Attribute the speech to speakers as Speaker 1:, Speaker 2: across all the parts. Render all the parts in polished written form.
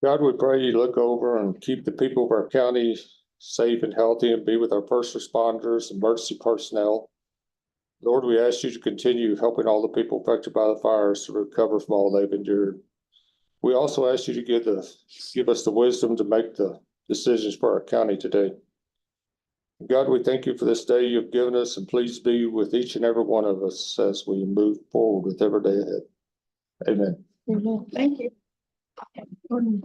Speaker 1: God, we pray you look over and keep the people of our county safe and healthy and be with our first responders, emergency personnel. Lord, we ask you to continue helping all the people affected by the fires to recover from all they've endured. We also ask you to give us the wisdom to make the decisions for our county today. God, we thank you for this day you've given us, and please be with each and every one of us as we move forward with every day ahead. Amen.
Speaker 2: Thank you. On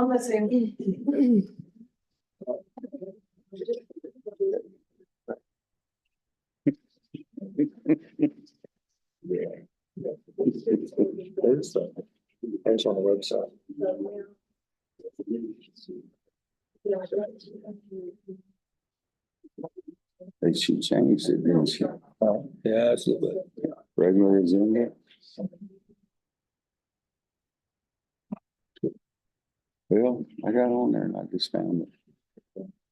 Speaker 2: the same.
Speaker 1: Depends on the website.
Speaker 3: She changed it, didn't she?
Speaker 1: Yeah, it's a little bit.
Speaker 3: Regular agenda. Well, I got on there and I just found it.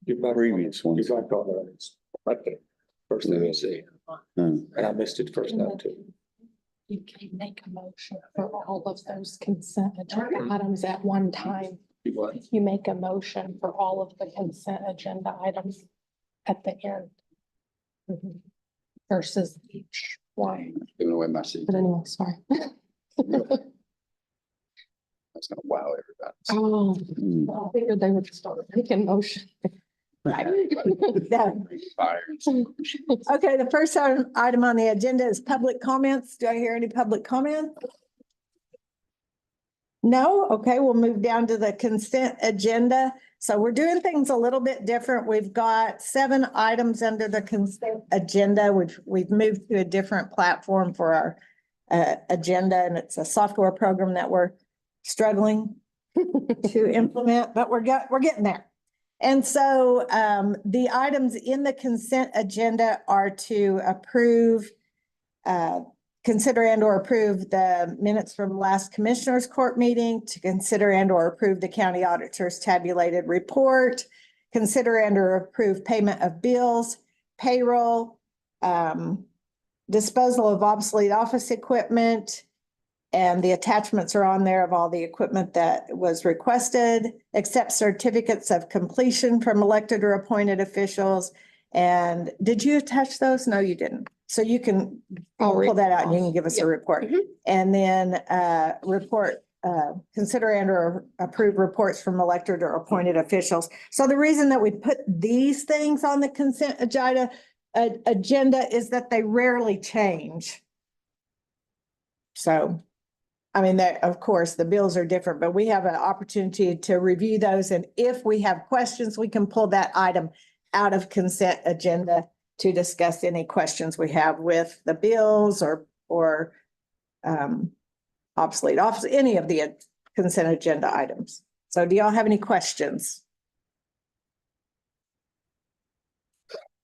Speaker 1: You're back
Speaker 3: Previous
Speaker 1: on,
Speaker 3: ones.
Speaker 1: you're back on there. It's right there. First thing you see. And I missed it first time too.
Speaker 4: You can make a motion for all of those consent agenda items at one time.
Speaker 1: You what?
Speaker 4: You make a motion for all of the consent agenda items at the end. Versus each one.
Speaker 3: Giving away my seat.
Speaker 4: But anyway, sorry.
Speaker 3: That's gonna wow everybody.
Speaker 4: Oh,
Speaker 3: Mm.
Speaker 4: I figured they would start making motion.
Speaker 2: Okay,
Speaker 3: Fire.
Speaker 2: the first item on the agenda is public comments. Do I hear any public comment? No? Okay, we'll move down to the consent agenda. So we're doing things a little bit different. We've got 7 items under the consent agenda, which we've moved to a different platform for our agenda, and it's a software program that we're struggling to implement, but we're getting there. And so the items in the consent agenda are to approve, consider and or approve the minutes from last commissioners court meeting, to consider and or approve the county auditor's tabulated report, consider and or approve payment of bills, payroll, disposal of obsolete office equipment, and the attachments are on there of all the equipment that was requested, accept certificates of completion from elected or appointed officials. And did you attach those? No, you didn't. So you can pull that out and you can give us a report. And then consider and or approve reports from elected or appointed officials. So the reason that we put these things on the consent agenda is that they rarely change. So, I mean, of course, the bills are different, but we have an opportunity to review those. And if we have questions, we can pull that item out of consent agenda to discuss any questions we have with the bills or obsolete office, any of the consent agenda items. So do y'all have any questions?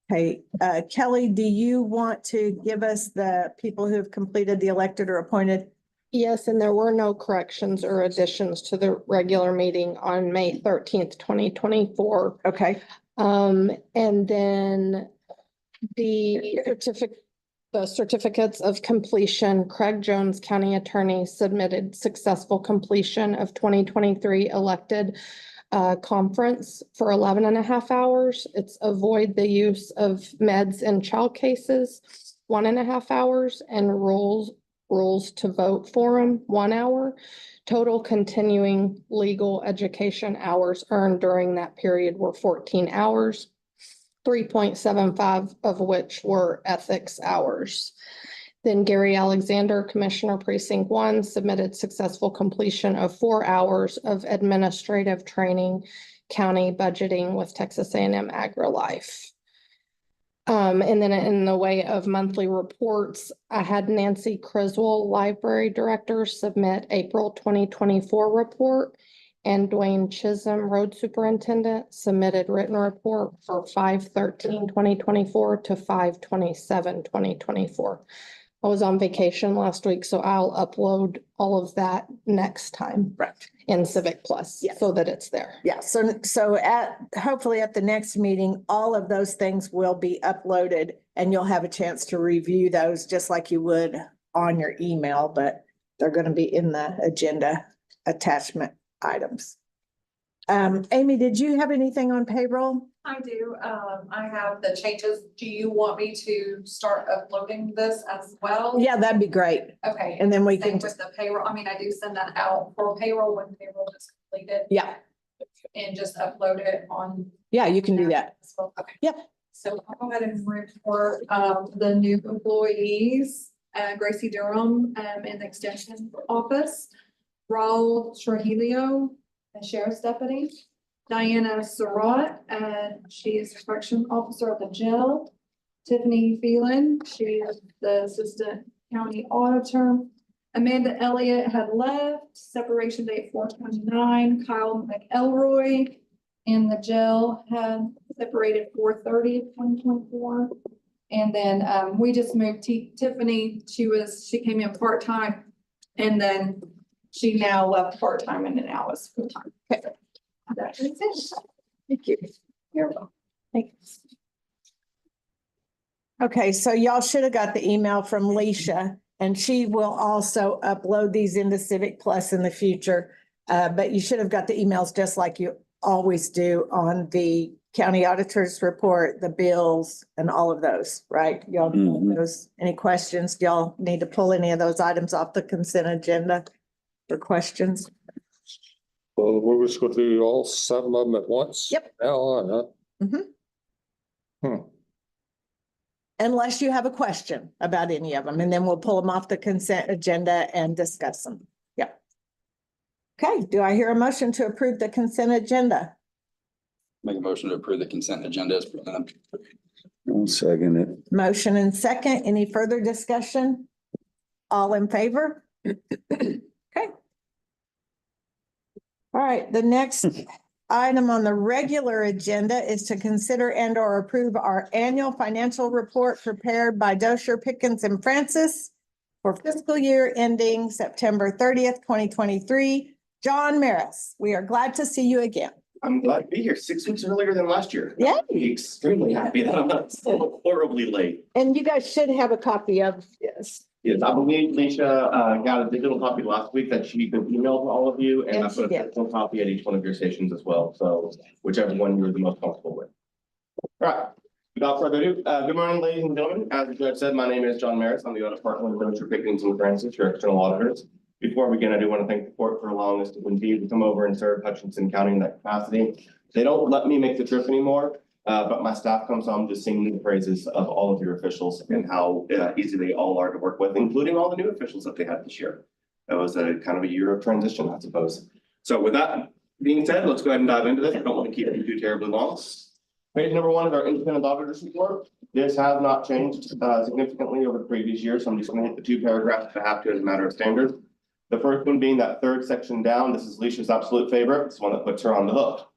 Speaker 2: Hey, Kelly, do you want to give us the people who have completed the elected or appointed?
Speaker 4: Yes, and there were no corrections or additions to the regular meeting on May 13th, 2024.
Speaker 2: Okay.
Speaker 4: And then the certificates of completion, Craig Jones, County Attorney, submitted successful completion of 2023 elected conference for 11.5 hours. It's avoid the use of meds in child cases, 1.5 hours, and rules to vote forum, 1 hour. Total continuing legal education hours earned during that period were 14 hours, 3.75 of which were ethics hours. Then Gary Alexander, Commissioner Precinct 1, submitted successful completion of 4 hours of administrative training, county budgeting with Texas A&M AgriLife. And then in the way of monthly reports, I had Nancy Criswell, Library Director, submit April 2024 report, and Dwayne Chisholm, Road Superintendent, submitted written report for 5/13/2024 to 5/27/2024. I was on vacation last week, so I'll upload all of that next time.
Speaker 2: Right.
Speaker 4: In Civic Plus,
Speaker 2: Yeah.
Speaker 4: so that it's there.
Speaker 2: Yeah, so hopefully at the next meeting, all of those things will be uploaded and you'll have a chance to review those just like you would on your email, but they're gonna be in the agenda attachment items. Amy, did you have anything on payroll?
Speaker 5: I do. I have the changes. Do you want me to start uploading this as well?
Speaker 2: Yeah, that'd be great.
Speaker 5: Okay.
Speaker 2: And then we
Speaker 5: Same
Speaker 2: can
Speaker 5: with the payroll. I mean, I do send that out for payroll when payroll is completed
Speaker 2: yeah,
Speaker 5: and just upload it on.
Speaker 2: yeah, you can do that.
Speaker 5: as well. Okay.
Speaker 2: Yep.
Speaker 5: So I'll go ahead and report, the new employees, Gracie Durham, in the extension office. Raul Trujillo, a sheriff's deputy. Diana Surratt, and she is correction officer at the jail. Tiffany Phelan, she is the assistant county auditor. Amanda Elliott had left, separation date 4/29. Kyle McElroy in the jail had separated 4/30/2024. And then we just moved Tiffany. She came in part-time and then she now left part-time and now is full-time. Okay. That is it.
Speaker 2: Thank you.
Speaker 5: You're welcome.
Speaker 2: Thanks. Okay, so y'all should have got the email from Leisha, and she will also upload these into Civic Plus in the future. But you should have got the emails just like you always do on the county auditor's report, the bills and all of those, right? Y'all,
Speaker 3: Mhm.
Speaker 2: those, any questions? Y'all need to pull any of those items off the consent agenda for questions?
Speaker 1: Well, we're just going through all 7 of them at once.
Speaker 2: Yep.
Speaker 1: Now on, huh?
Speaker 2: Mhm.
Speaker 1: Hmm.
Speaker 2: Unless you have a question about any of them, and then we'll pull them off the consent agenda and discuss them. Yeah. Okay, do I hear a motion to approve the consent agenda?
Speaker 6: Make a motion to approve the consent agenda as presented.
Speaker 3: I'll second it.
Speaker 2: Motion and second, any further discussion? All in favor? Okay. All right, the next item on the regular agenda is to consider and or approve our annual financial report prepared by Dosher, Pickens and Francis for fiscal year ending September 30th, 2023. John Maris, we are glad to see you again.
Speaker 7: I'm glad to be here 6 weeks earlier than last year.
Speaker 2: Yeah.
Speaker 7: I'm extremely happy that I'm not so horribly late.
Speaker 2: And you guys should have a copy of this.
Speaker 7: Yes, I believe Leisha got a digital copy last week that she could email to all of you, and I
Speaker 2: Yes, she
Speaker 7: put a
Speaker 2: did.
Speaker 7: physical copy at each one of your stations as well. So whichever one you're the most comfortable with. All right, without further ado, good morning, ladies and gentlemen. As the judge said, my name is John Maris. I'm the audit partner with Dosher, Pickens and Francis, your external auditors. Before we begin, I do want to thank the court for allowing us to continue to come over and serve Hutchinson County in that capacity. They don't let me make the trip anymore, but my staff comes home just singing the praises of all of your officials and how easy they all are to work with, including all the new officials that they had this year. That was a kind of a year of transition, I suppose. So with that being said, let's go ahead and dive into this. I don't want to keep you too terribly long. Page number 1 is our independent auditor's report. This has not changed significantly over the previous year, so I'm just going to hit the 2 paragraphs that I have to as a matter of standard. The first one being that 3rd section down. This is Leisha's absolute favorite. It's one that puts her on the hook.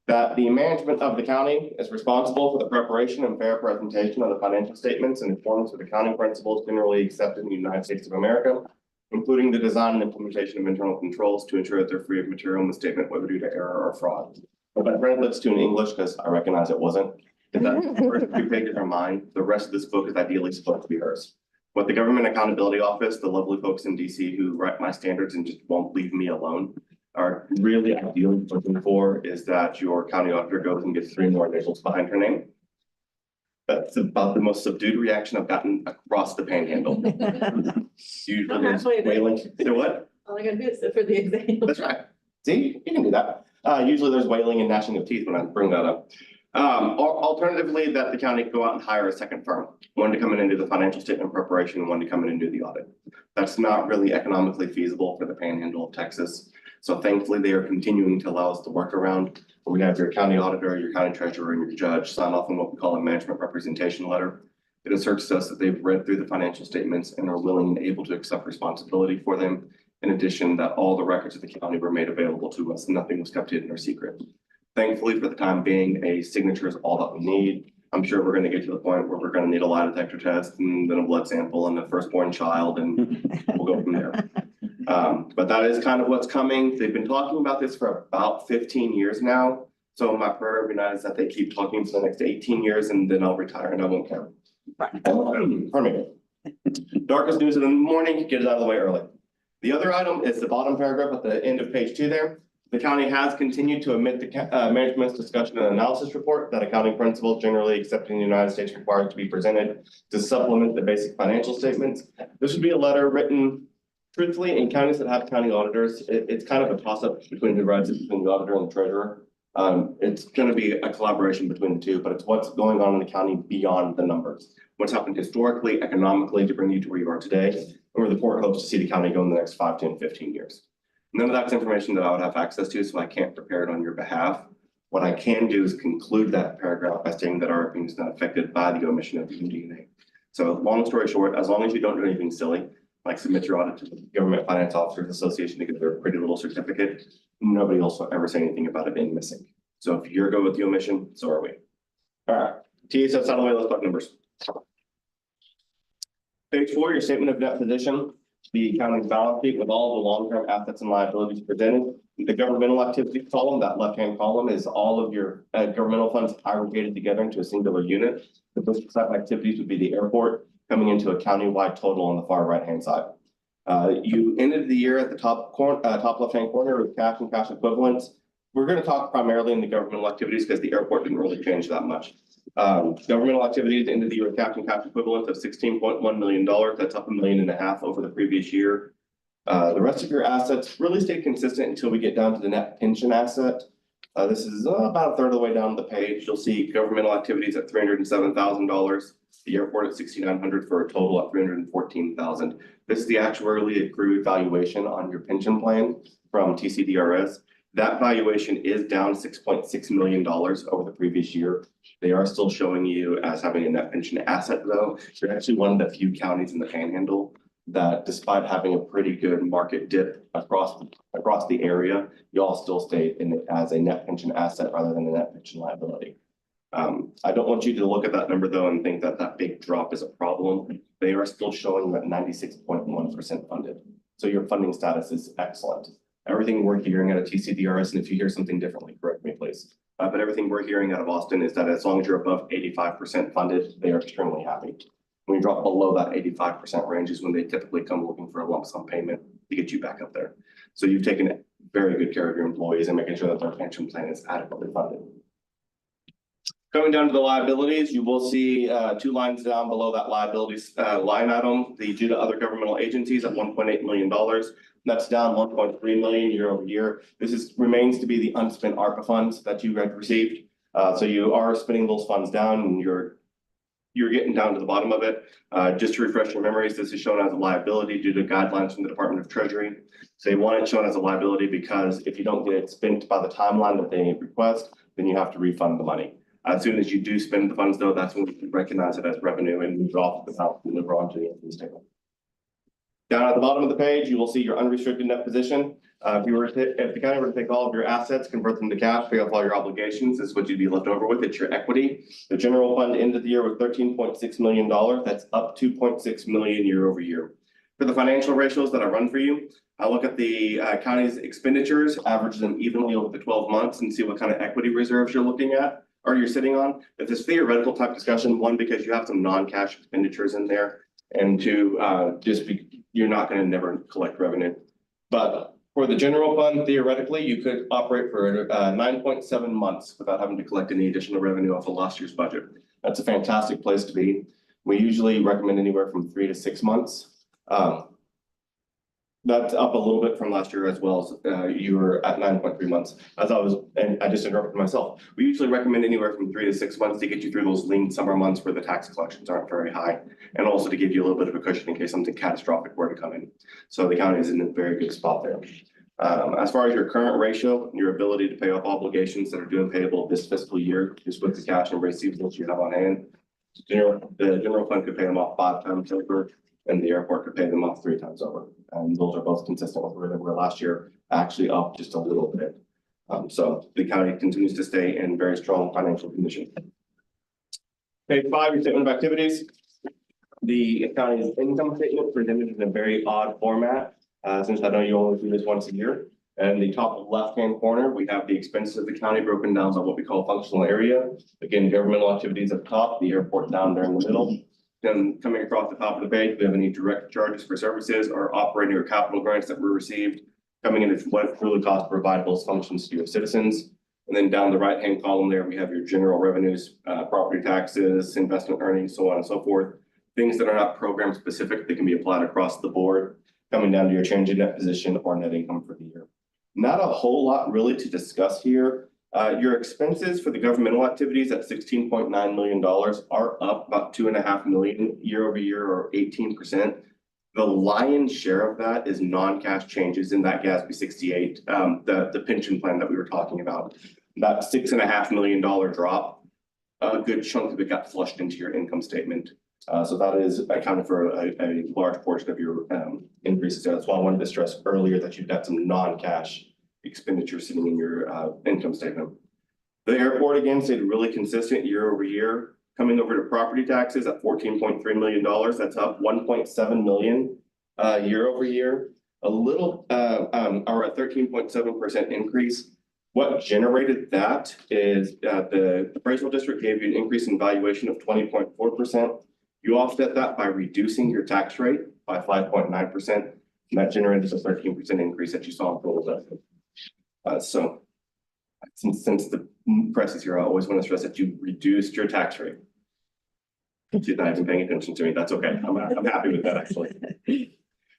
Speaker 7: That the management of the county is responsible for the preparation and fair presentation of the financial statements in accordance with accounting principles generally accepted in the United States of America, including the design and implementation of internal controls to ensure that they're free of material misstatement, whether due to error or fraud. But I translate this to in English because I recognize it wasn't. That the first 2 pages are mine. The rest of this book is ideally supposed to be hers. What the Government Accountability Office, the lovely folks in DC who write my standards and just won't leave me alone, are really ideally looking for is that your county auditor goes and gets 3 more initials behind her name. That's about the most subdued reaction I've gotten across the panhandle. Usually there's wailing. Say what?
Speaker 5: All I gotta do is sit for the exam.
Speaker 7: That's right. See, you can do that. Usually there's wailing and gnashing of teeth when I bring that up. Alternatively, that the county go out and hire a second firm, one to come in and do the financial statement preparation and one to come in and do the audit. That's not really economically feasible for the panhandle of Texas. So thankfully, they are continuing to allow us to work around where we have your county auditor, your county treasurer, and your judge sign off on what we call a management representation letter. It asserts to us that they've read through the financial statements and are willing and able to accept responsibility for them. In addition, that all the records of the county were made available to us. Nothing was kept hidden or secret. Thankfully, for the time being, a signature is all that we need. I'm sure we're going to get to the point where we're going to need a lie detector test and then a blood sample and a firstborn child, and we'll go from there. But that is kind of what's coming. They've been talking about this for about 15 years now. So my prayer every night is that they keep talking for the next 18 years and then I'll retire and I won't care. Pardon me. Darkest news in the morning, get it out of the way early. The other item is the bottom paragraph at the end of page 2 there. The county has continued to omit the management's discussion and analysis report that accounting principles generally accepted in the United States required to be presented to supplement the basic financial statements. This would be a letter written truthfully in counties that have county auditors. It's kind of a toss-up between who writes it, between the auditor and the treasurer. It's going to be a collaboration between the two, but it's what's going on in the county beyond the numbers. What's happened historically, economically to bring you to where you are today, and where the court hopes to see the county go in the next 5, 10, 15 years. None of that's information that I would have access to, so I can't prepare it on your behalf. What I can do is conclude that paragraph by stating that our opinion is not affected by the omission of the MD&A. So long story short, as long as you don't do anything silly, like submit your audit to the Government Finance Officers Association to get their pretty little certificate, nobody else will ever say anything about it being missing. So if you're good with the omission, so are we. All right, TSS out of the way, let's talk numbers. Page 4, your statement of net position. The accounting balance sheet with all the long-term assets and liabilities presented. The governmental activities column, that left-hand column is all of your governmental funds aggregated together into a singular unit. The business type activities would be the airport coming into a county-wide total on the far right-hand side. You ended the year at the top left-hand corner with cash and cash equivalents. We're going to talk primarily in the governmental activities because the airport didn't really change that much. Governmental activities ended the year with cash and cash equivalent of $16.1 million. That's up $1.5 million over the previous year. The rest of your assets really stayed consistent until we get down to the net pension asset. This is about a third of the way down the page. You'll see governmental activities at $307,000, the airport at $6,900 for a total of $314,000. This is the actuarially accrued valuation on your pension plan from TCDRS. That valuation is down $6.6 million over the previous year. They are still showing you as having a net pension asset though. You're actually one of the few counties in the Panhandle that despite having a pretty good market dip across the area, you all still stay in it as a net pension asset rather than a net pension liability. I don't want you to look at that number though and think that that big drop is a problem. They are still showing that 96.1% funded. So your funding status is excellent. Everything we're hearing out of TCDRS, and if you hear something differently, correct me, please. But everything we're hearing out of Austin is that as long as you're above 85% funded, they are extremely happy. When you drop below that 85% range is when they typically come looking for a lump sum payment to get you back up there. So you've taken very good care of your employees and making sure that their pension plan is adequately funded. Coming down to the liabilities, you will see 2 lines down below that liabilities line item, the due to other governmental agencies at $1.8 million. That's down $1.3 million year over year. This remains to be the unspent ARPA funds that you had received. So you are spending those funds down and you're getting down to the bottom of it. Just to refresh your memories, this is shown as a liability due to guidelines from the Department of Treasury. So they want it shown as a liability because if you don't get it spent by the timeline that they request, then you have to refund the money. As soon as you do spend the funds though, that's when we can recognize it as revenue and move it off the balance and deliver onto the income statement. Down at the bottom of the page, you will see your unrestricted net position. If the county were to take all of your assets, convert them to cash, pay off all your obligations, this is what you'd be left over with. It's your equity. The general fund ended the year with $13.6 million. That's up $2.6 million year over year. For the financial ratios that I run for you, I look at the county's expenditures, average them evenly over the 12 months and see what kind of equity reserves you're looking at or you're sitting on. It's this theoretical type discussion, one, because you have some non-cash expenditures in there, and two, you're not going to never collect revenue. But for the general fund, theoretically, you could operate for 9.7 months without having to collect any additional revenue off of last year's budget. That's a fantastic place to be. We usually recommend anywhere from 3 to 6 months. That's up a little bit from last year as well. You were at 9.3 months. And I just interrupted myself. We usually recommend anywhere from 3 to 6 months to get you through those lean summer months where the tax collections aren't very high, and also to give you a little bit of a cushion in case something catastrophic were to come in. So the county is in a very good spot there. As far as your current ratio, your ability to pay off obligations that are due and payable this fiscal year, just with the cash and receivables you have on hand, the general fund could pay them off 5 times over, and the airport could pay them off 3 times over. And those are both consistent with where they were last year, actually up just a little bit. So the county continues to stay in very strong financial condition. Page 5, your statement of activities. The county's income statement presented in a very odd format, since I know you only do this once a year. And the top left-hand corner, we have the expenses of the county broken down by what we call functional area. Again, governmental activities at the top, the airport down there in the middle. Then coming across the top of the page, we have any direct charges for services or operating or capital grants that were received. Coming in is what it truly costs to provide those functions to your citizens. And then down the right-hand column there, we have your general revenues, property taxes, investment earnings, so on and so forth. Things that are not program specific, that can be applied across the board, coming down to your change in net position or net income for the year. Not a whole lot really to discuss here. Your expenses for the governmental activities at $16.9 million are up about $2.5 million year over year, or 18%. The lion's share of that is non-cash changes in that GASB 68, the pension plan that we were talking about. That $6.5 million drop, a good chunk of it got flushed into your income statement. So that is accounted for a large portion of your increases there. That's why I wanted to stress earlier that you've got some non-cash expenditure sitting in your income statement. The airport again stayed really consistent year over year. Coming over to property taxes at $14.3 million, that's up $1.7 million year over year. A little or a 13.7% increase. What generated that is the appraisal district gave you an increase in valuation of 20.4%. You offset that by reducing your tax rate by 5.9%, and that generated a 13% increase that you saw in total revenue. So since the press is here, I always want to stress that you reduced your tax rate. She's not even paying attention to me. That's okay. I'm happy with that, actually.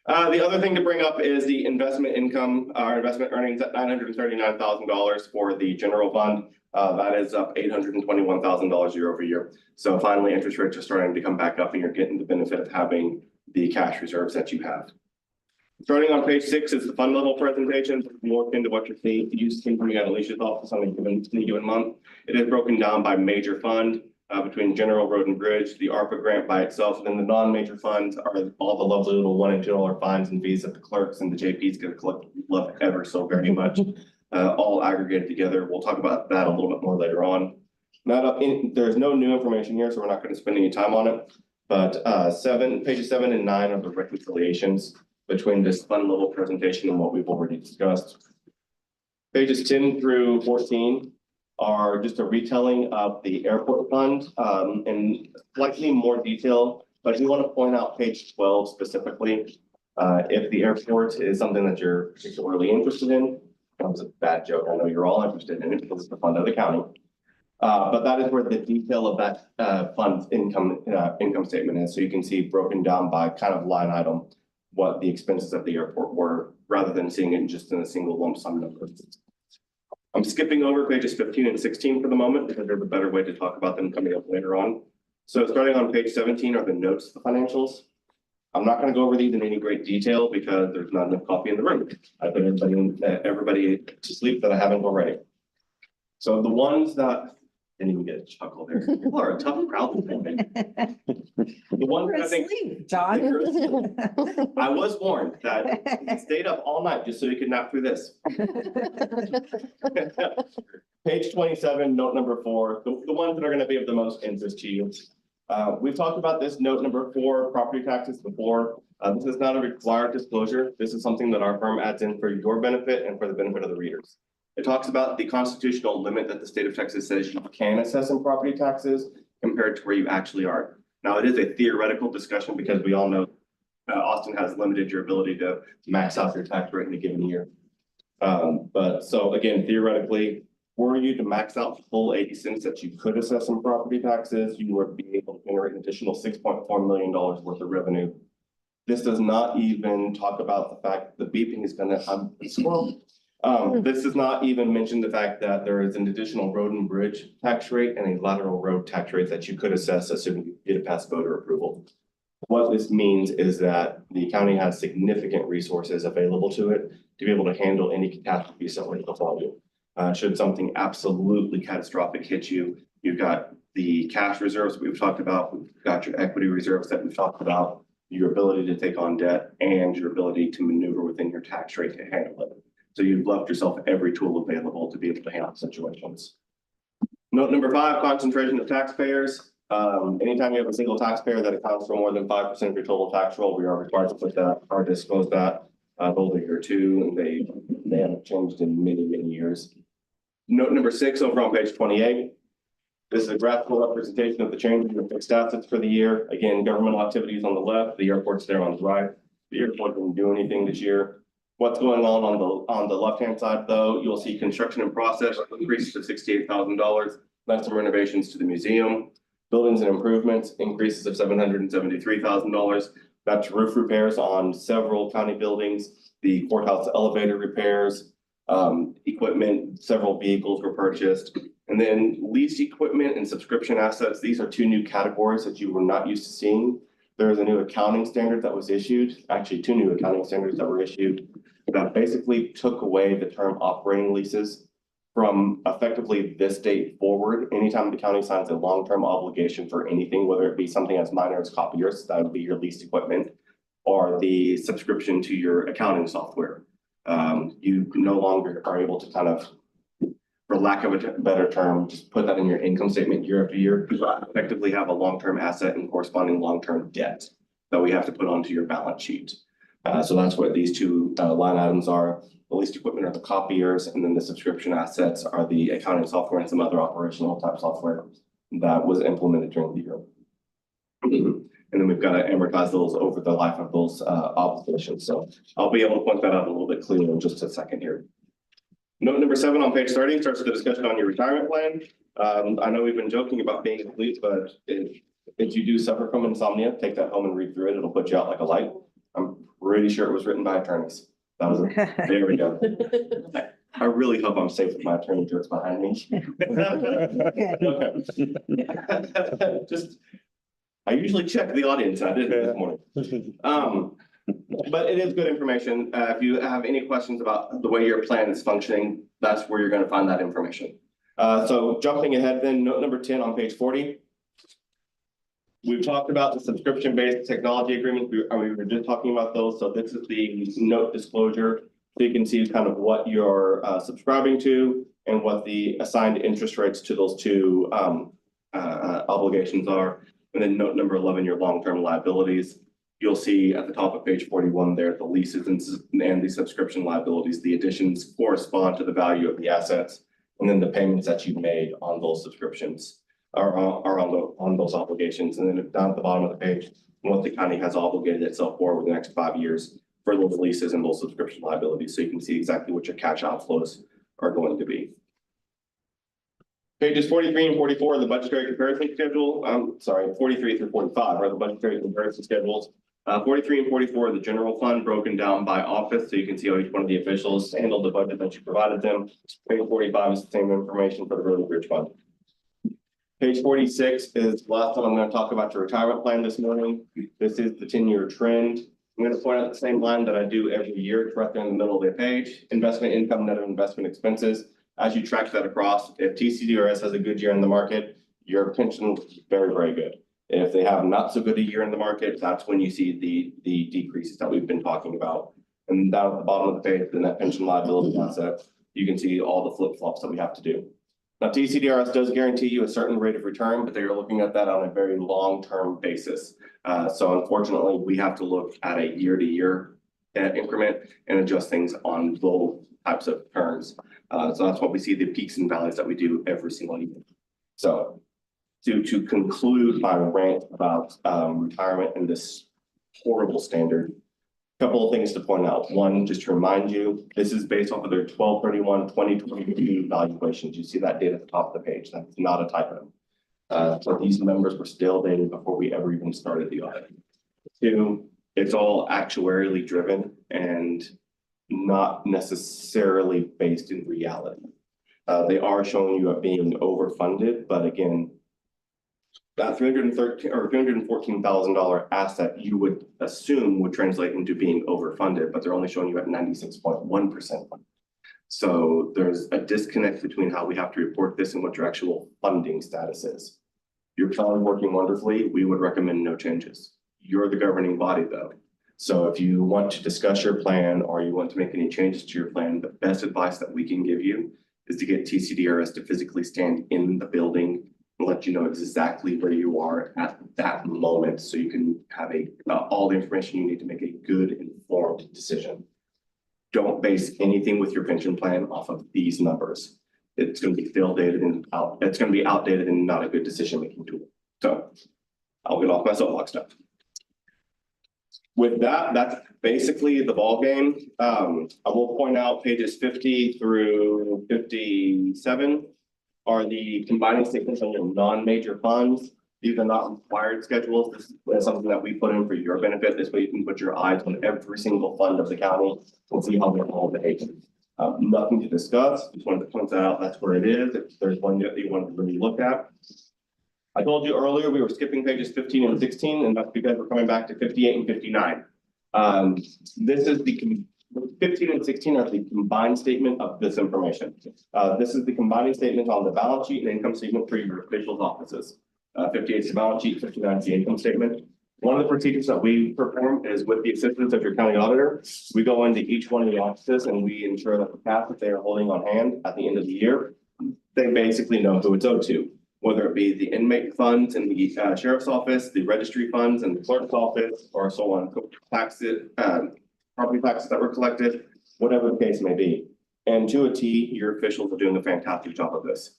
Speaker 7: The other thing to bring up is the investment income, our investment earnings at $939,000 for the general fund. That is up $821,000 year over year. So finally, interest rates are starting to come back up and you're getting the benefit of having the cash reserves that you have. Starting on page 6 is the fund level presentation, more akin to what you're seeing, you see coming out of Alicia's office on any given month. It is broken down by major fund between general, road and bridge, the ARPA grant by itself, and then the non-major funds are all the lovely little $1 and $2 fines and fees that the clerks and the JPs get to collect, love ever so very much, all aggregated together. We'll talk about that a little bit more later on. There's no new information here, so we're not going to spend any time on it. But pages 7 and 9 are the reconciliations between this fund level presentation and what we've already discussed. Pages 10 through 14 are just a retelling of the airport fund in slightly more detail, but I do want to point out page 12 specifically. If the airport is something that you're particularly interested in, that was a bad joke. I know you're all interested in it because it's the fund of the county. But that is where the detail of that fund's income statement is. So you can see broken down by kind of line item what the expenses of the airport were, rather than seeing it just in a single lump sum number. I'm skipping over pages 15 and 16 for the moment because there's a better way to talk about them coming up later on. So starting on page 17 are the notes to the financials. I'm not going to go over these in any great detail because there's not enough coffee in the room. I put everybody to sleep that I haven't already. So the ones that didn't even get a chuckle there. People are a tough crowd. The ones that I think,
Speaker 2: John.
Speaker 7: I was warned that I stayed up all night just so you could nap through this. Page 27, note number 4, the ones that are going to be of the most interest to you. We've talked about this note number 4, property taxes before. This is not a required disclosure. This is something that our firm adds in for your benefit and for the benefit of the readers. It talks about the constitutional limit that the state of Texas says you can assess in property taxes compared to where you actually are. Now, it is a theoretical discussion because we all know Austin has limited your ability to max out your tax rate in a given year. But so again, theoretically, were you to max out the full 80 cents that you could assess in property taxes, you would be able to generate an additional $6.4 million worth of revenue. This does not even talk about the fact that the beeping is going to squirrel. This does not even mention the fact that there is an additional road and bridge tax rate and a lateral road tax rate that you could assess assuming you get a past voter approval. What this means is that the county has significant resources available to it to be able to handle any catastrophes that would befall you. Should something absolutely catastrophic hit you, you've got the cash reserves we've talked about, we've got your equity reserves that we've talked about, your ability to take on debt, and your ability to maneuver within your tax rate to handle it. So you've left yourself every tool available to be able to handle situations. Note number 5, concentration of taxpayers. Anytime you have a single taxpayer that accounts for more than 5% of your total tax roll, we are required to put that or disclose that. Those are your 2, and they haven't changed in many, many years. Note number 6 over on page 28. This is a graphical representation of the change in the fixed assets for the year. Again, governmental activities on the left, the airport's there on the right. The airport didn't do anything this year. What's going on the left-hand side, though, you'll see construction in process increases to $68,000. That's some renovations to the museum. Buildings and improvements increases of $773,000. That's roof repairs on several county buildings, the courthouse elevator repairs, equipment, several vehicles were purchased. And then leased equipment and subscription assets. These are two new categories that you were not used to seeing. There is a new accounting standard that was issued, actually two new accounting standards that were issued that basically took away the term operating leases from effectively this date forward. Anytime the county signs a long-term obligation for anything, whether it be something as minor as copiers, that would be your leased equipment, or the subscription to your accounting software. You no longer are able to kind of, for lack of a better term, just put that in your income statement year after year. You effectively have a long-term asset and corresponding long-term debt that we have to put onto your balance sheet. So that's what these two line items are. The leased equipment are the copiers, and then the subscription assets are the accounting software and some other operational type software that was implemented during the year. And then we've got to amortize those over the life of those obligations. So I'll be able to point that out a little bit clearer in just a second here. Note number 7 on page 30 starts with the discussion on your retirement plan. I know we've been joking about being asleep, but if you do suffer from insomnia, take that home and read through it. It'll put you out like a light. I'm pretty sure it was written by attorneys. That was it. There we go. I really hope I'm safe with my attorney jokes behind me. Okay. Just, I usually check the audience. I did it this morning. But it is good information. If you have any questions about the way your plan is functioning, that's where you're going to find that information. So jumping ahead then, note number 10 on page 40. We've talked about the subscription-based technology agreement. We were just talking about those. So this is the note disclosure. So you can see kind of what you're subscribing to and what the assigned interest rates to those two obligations are. And then note number 11, your long-term liabilities. You'll see at the top of page 41 there, the leases and the subscription liabilities. The additions correspond to the value of the assets, and then the payments that you've made on those subscriptions are on those obligations. And then down at the bottom of the page, what the county has obligated itself for over the next 5 years for those leases and those subscription liabilities. So you can see exactly what your cash outflows are going to be. Pages 43 and 44 are the budgetary comparison schedule. 43 through 45 are the budgetary comparison schedules. 43 and 44 are the general fund broken down by office. So you can see how each one of the officials handled the budget that you provided them. Page 45 is the same information for the Road and Bridge Fund. Page 46 is the last time I'm going to talk about your retirement plan this morning. This is the 10-year trend. I'm going to point out the same line that I do every year. It's right there in the middle of the page. Investment income, net of investment expenses. As you track that across, if TCDRS has a good year in the market, your pension is very, very good. If they have not so good a year in the market, that's when you see the decreases that we've been talking about. And down at the bottom of the page, the net pension liability asset, you can see all the flip-flops that we have to do. Now, TCDRS does guarantee you a certain rate of return, but they are looking at that on a very long-term basis. So unfortunately, we have to look at a year-to-year increment and adjust things on both types of terms. So that's what we see the peaks and valleys that we do every single year. So to conclude my rant about retirement and this horrible standard, a couple of things to point out. One, just to remind you, this is based off of their 12/31/2022 valuations. You see that data at the top of the page. That's not a typo. So these numbers were still dated before we ever even started the audit. Two, it's all actuarially driven and not necessarily based in reality. They are showing you at being overfunded, but again, that $313,000 or $314,000 asset you would assume would translate into being overfunded, but they're only showing you at 96.1%. So there's a disconnect between how we have to report this and what your actual funding status is. Your plan working wonderfully, we would recommend no changes. You're the governing body though. So if you want to discuss your plan or you want to make any changes to your plan, the best advice that we can give you is to get TCDRS to physically stand in the building and let you know exactly where you are at that moment so you can have all the information you need to make a good informed decision. Don't base anything with your pension plan off of these numbers. it's gonna be still dated and it's gonna be outdated and not a good decision-making tool. So I'll get off my soapbox now. With that, that's basically the ballgame. I will point out pages 50 through 57 are the combining statements on your non-major funds. These are not required schedules. This is something that we put in for your benefit. This way you can put your eyes on every single fund of the county and see how they're all behaving. Nothing to discuss. Just wanted to point that out. That's where it is. If there's one that you want to really look at. I told you earlier, we were skipping pages 15 and 16, and that's because we're coming back to 58 and 59. This is the 15 and 16 are the combined statement of this information. This is the combining statement on the balance sheet and income statement for your officials' offices. 58 is the balance sheet, 59 is the income statement. One of the procedures that we perform is with the assistance of your county auditor. We go into each one of the offices and we ensure that the cash that they are holding on hand at the end of the year, they basically know who it's owed to. Whether it be the inmate funds in the sheriff's office, the registry funds in the clerk's office, or so on, taxes, property taxes that were collected, whatever the case may be. And to a T, your officials are doing a fantastic job of this.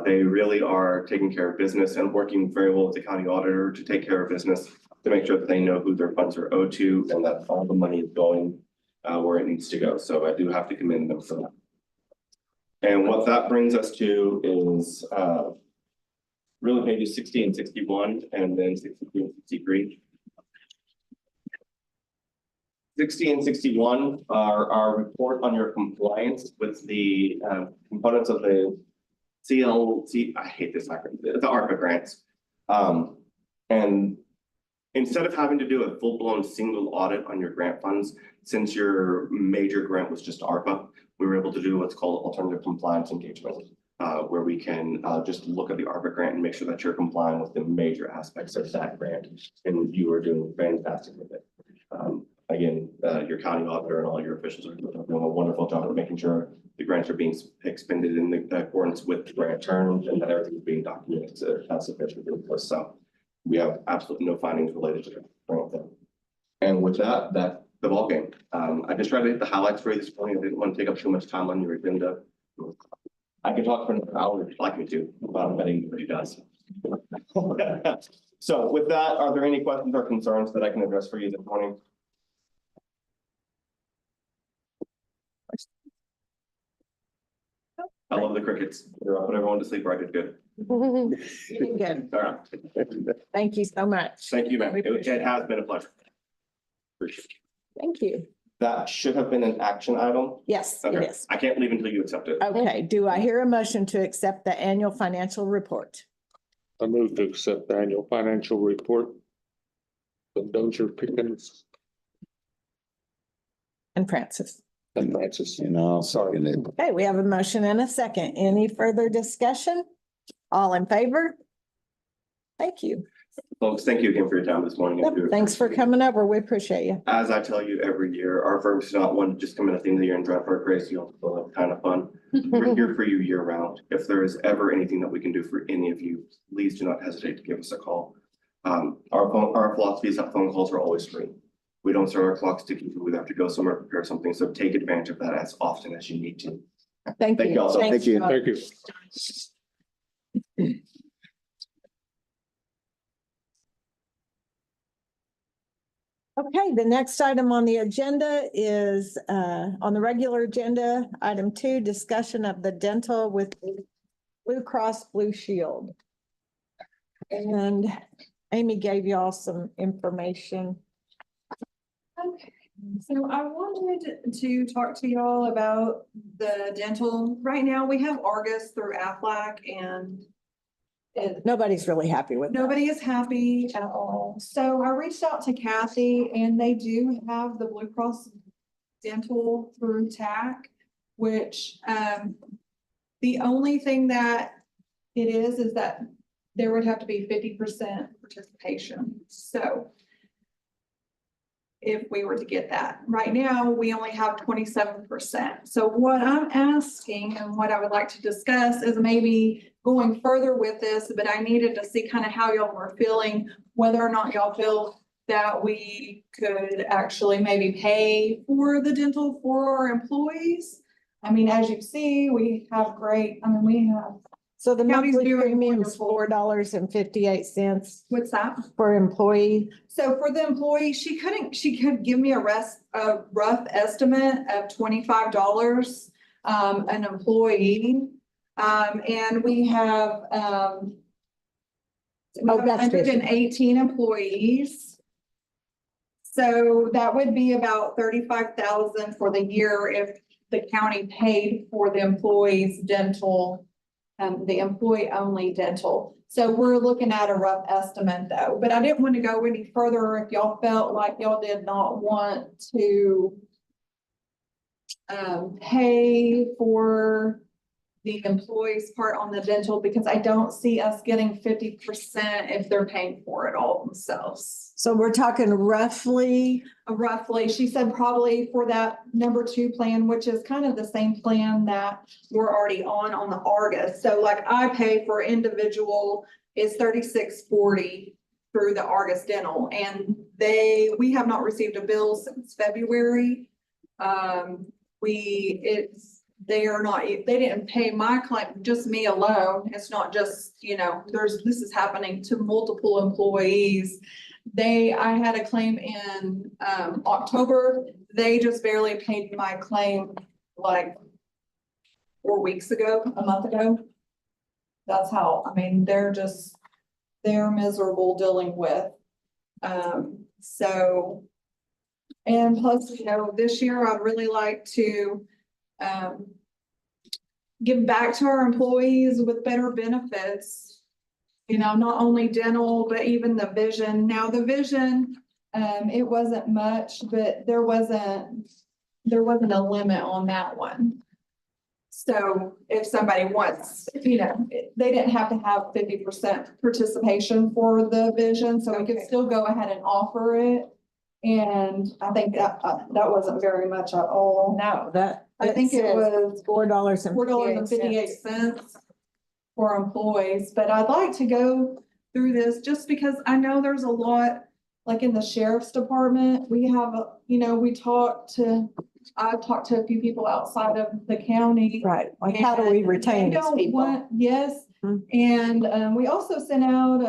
Speaker 7: They really are taking care of business and working very well with the county auditor to take care of business, to make sure that they know who their funds are owed to and that all the money is going where it needs to go. So I do have to commend them for that. And what that brings us to is really pages 60 and 61, and then 62 and 63. 60 and 61 are our report on your compliance with the components of the CLC. I hate this acronym, the ARPA grants. And instead of having to do a full-blown single audit on your grant funds, since your major grant was just ARPA, we were able to do what's called alternative compliance engagement. Where we can just look at the ARPA grant and make sure that you're complying with the major aspects of that grant, and you are doing fantastic with it. Again, your county auditor and all your officials are doing a wonderful job of making sure the grants are being expended in the accordance with the grant terms and that everything is being documented as sufficiently. So we have absolutely no findings related to the grant thing. And with that, that's the ballgame. I just tried to hit the highlights for you this morning. I didn't want to take up too much time on your agenda. I could talk for another hour if you'd like me to, but I'm betting nobody does. So with that, are there any questions or concerns that I can address for you this morning? I love the crickets. They're up, put everyone to sleep. I did good.
Speaker 2: Good.
Speaker 7: All right.
Speaker 2: Thank you so much.
Speaker 7: Thank you, ma'am. It has been a pleasure. Appreciate it.
Speaker 2: Thank you.
Speaker 7: That should have been an action item.
Speaker 2: Yes, it
Speaker 7: Okay.
Speaker 2: is.
Speaker 7: I can't leave until you accept it.
Speaker 2: Okay, do I hear a motion to accept the annual financial report?
Speaker 1: I move to accept the annual financial report. The Dozier, Pickens,
Speaker 2: And Francis.
Speaker 1: and Francis.
Speaker 3: You know, sorry.
Speaker 2: Okay, we have a motion and a second. Any further discussion? All in favor? Thank you.
Speaker 7: Folks, thank you again for your time this morning.
Speaker 2: Yep, thanks for coming over. We appreciate you.
Speaker 7: As I tell you every year, our firm's not one to just come in at the end of the year and drive our crazy. It's kind of fun. We're here for you year round. If there is ever anything that we can do for any of you, please do not hesitate to give us a call. Our philosophy is that phone calls are always free. We don't start our clocks ticking. We have to go somewhere, prepare something. So take advantage of that as often as you need to.
Speaker 2: Thank
Speaker 7: Thank
Speaker 2: you.
Speaker 7: you also.
Speaker 2: Thanks,
Speaker 3: Thank you.
Speaker 2: Rob.
Speaker 1: Thank you.
Speaker 2: Okay, the next item on the agenda is on the regular agenda, item 2, discussion of the dental with Blue Cross Blue Shield. And Amy gave you all some information.
Speaker 5: Okay, so I wanted to talk to y'all about the dental. Right now, we have Argus through Aflac and
Speaker 2: Nobody's really happy with that.
Speaker 5: nobody is happy at all. So I reached out to Kathy and they do have the Blue Cross dental through TAC, which the only thing that it is that there would have to be 50% participation. So if we were to get that, right now, we only have 27%. So what I'm asking and what I would like to discuss is maybe going further with this, but I needed to see kind of how y'all were feeling, whether or not y'all feel that we could actually maybe pay for the dental for our employees. I mean, as you see, we have great, I mean, we have,
Speaker 2: So the
Speaker 5: County's
Speaker 2: monthly
Speaker 5: doing
Speaker 2: premium's
Speaker 5: wonderful.
Speaker 2: $4.58
Speaker 5: what's that?
Speaker 2: for employee.
Speaker 5: So for the employee, she could give me a rough estimate of $25, an employee. And we have,
Speaker 2: that's
Speaker 5: 118 employees. So that would be about 35,000 for the year if the county paid for the employees' dental, the employee-only dental. So we're looking at a rough estimate though, but I didn't want to go any further if y'all felt like y'all did not want to pay for the employees part on the dental, because I don't see us getting 50% if they're paying for it all themselves.
Speaker 2: So we're talking roughly,
Speaker 5: Roughly, she said probably for that number 2 plan, which is kind of the same plan that we're already on the Argus. So like I pay for individual is $36.40 through the Argus Dental, and we have not received a bill since February. They didn't pay my client, just me alone. It's not just, this is happening to multiple employees. I had a claim in October. They just barely paid my claim like 4 weeks ago, a month ago. That's how, I mean, they're miserable dealing with. So, and plus, this year I'd really like to give back to our employees with better benefits. Not only dental, but even the vision. Now the vision, it wasn't much, but there wasn't a limit on that one. So if somebody wants, they didn't have to have 50% participation for the vision, so we could still go ahead and offer it. And I think that wasn't very much at all.
Speaker 2: no,
Speaker 5: I think it was
Speaker 2: $4.58.
Speaker 5: $4.58 for employees, but I'd like to go through this just because I know there's a lot, like in the sheriff's department, we have, I've talked to a few people outside of the county.
Speaker 2: Right, like how do we
Speaker 5: and
Speaker 2: retain
Speaker 5: they
Speaker 2: these
Speaker 5: don't
Speaker 2: people?
Speaker 5: want- Yes,
Speaker 2: Mhm.
Speaker 5: and we also sent out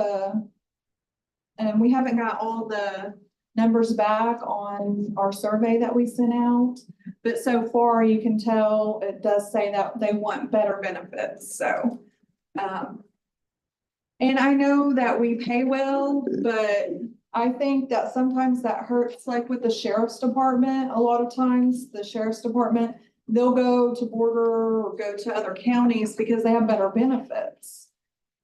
Speaker 5: and we haven't got all the numbers back on our survey that we sent out. But so far you can tell it does say that they want better benefits, so. And I know that we pay well, but I think that sometimes that hurts, like with the sheriff's department. A lot of times the sheriff's department, they'll go to border or go to other counties because they have better benefits.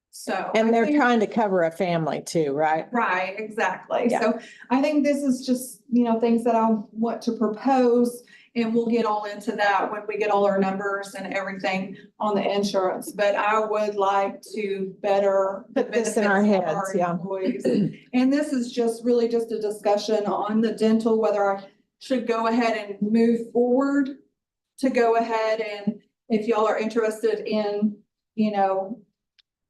Speaker 5: So.
Speaker 2: And
Speaker 5: I
Speaker 2: they're
Speaker 5: think-
Speaker 2: trying to cover a family too, right?
Speaker 5: Right, exactly.
Speaker 2: Yeah.
Speaker 5: So I think this is just, things that I want to propose, and we'll get all into that when we get all our numbers and everything on the insurance. But I would like to better
Speaker 2: Put this in our
Speaker 5: benefits of
Speaker 2: heads, yeah.
Speaker 5: employees. And this is just really just a discussion on the dental, whether I should go ahead and move forward to go ahead, and if y'all are interested in,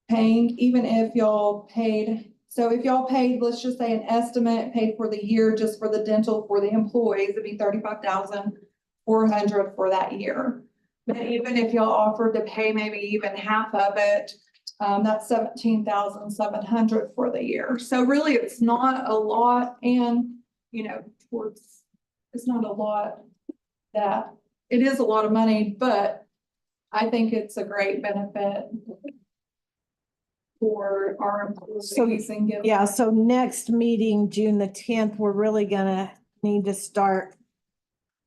Speaker 5: paying, even if y'all paid. So if y'all paid, let's just say an estimate paid for the year, just for the dental for the employees, it'd be $35,400 for that year. But even if y'all offered to pay maybe even half of it, that's $17,700 for the year. So really, it's not a lot, and it's not a lot that it is a lot of money, but I think it's a great benefit for our employees and give.
Speaker 2: Yeah, so next meeting, June the 10th, we're really gonna need to start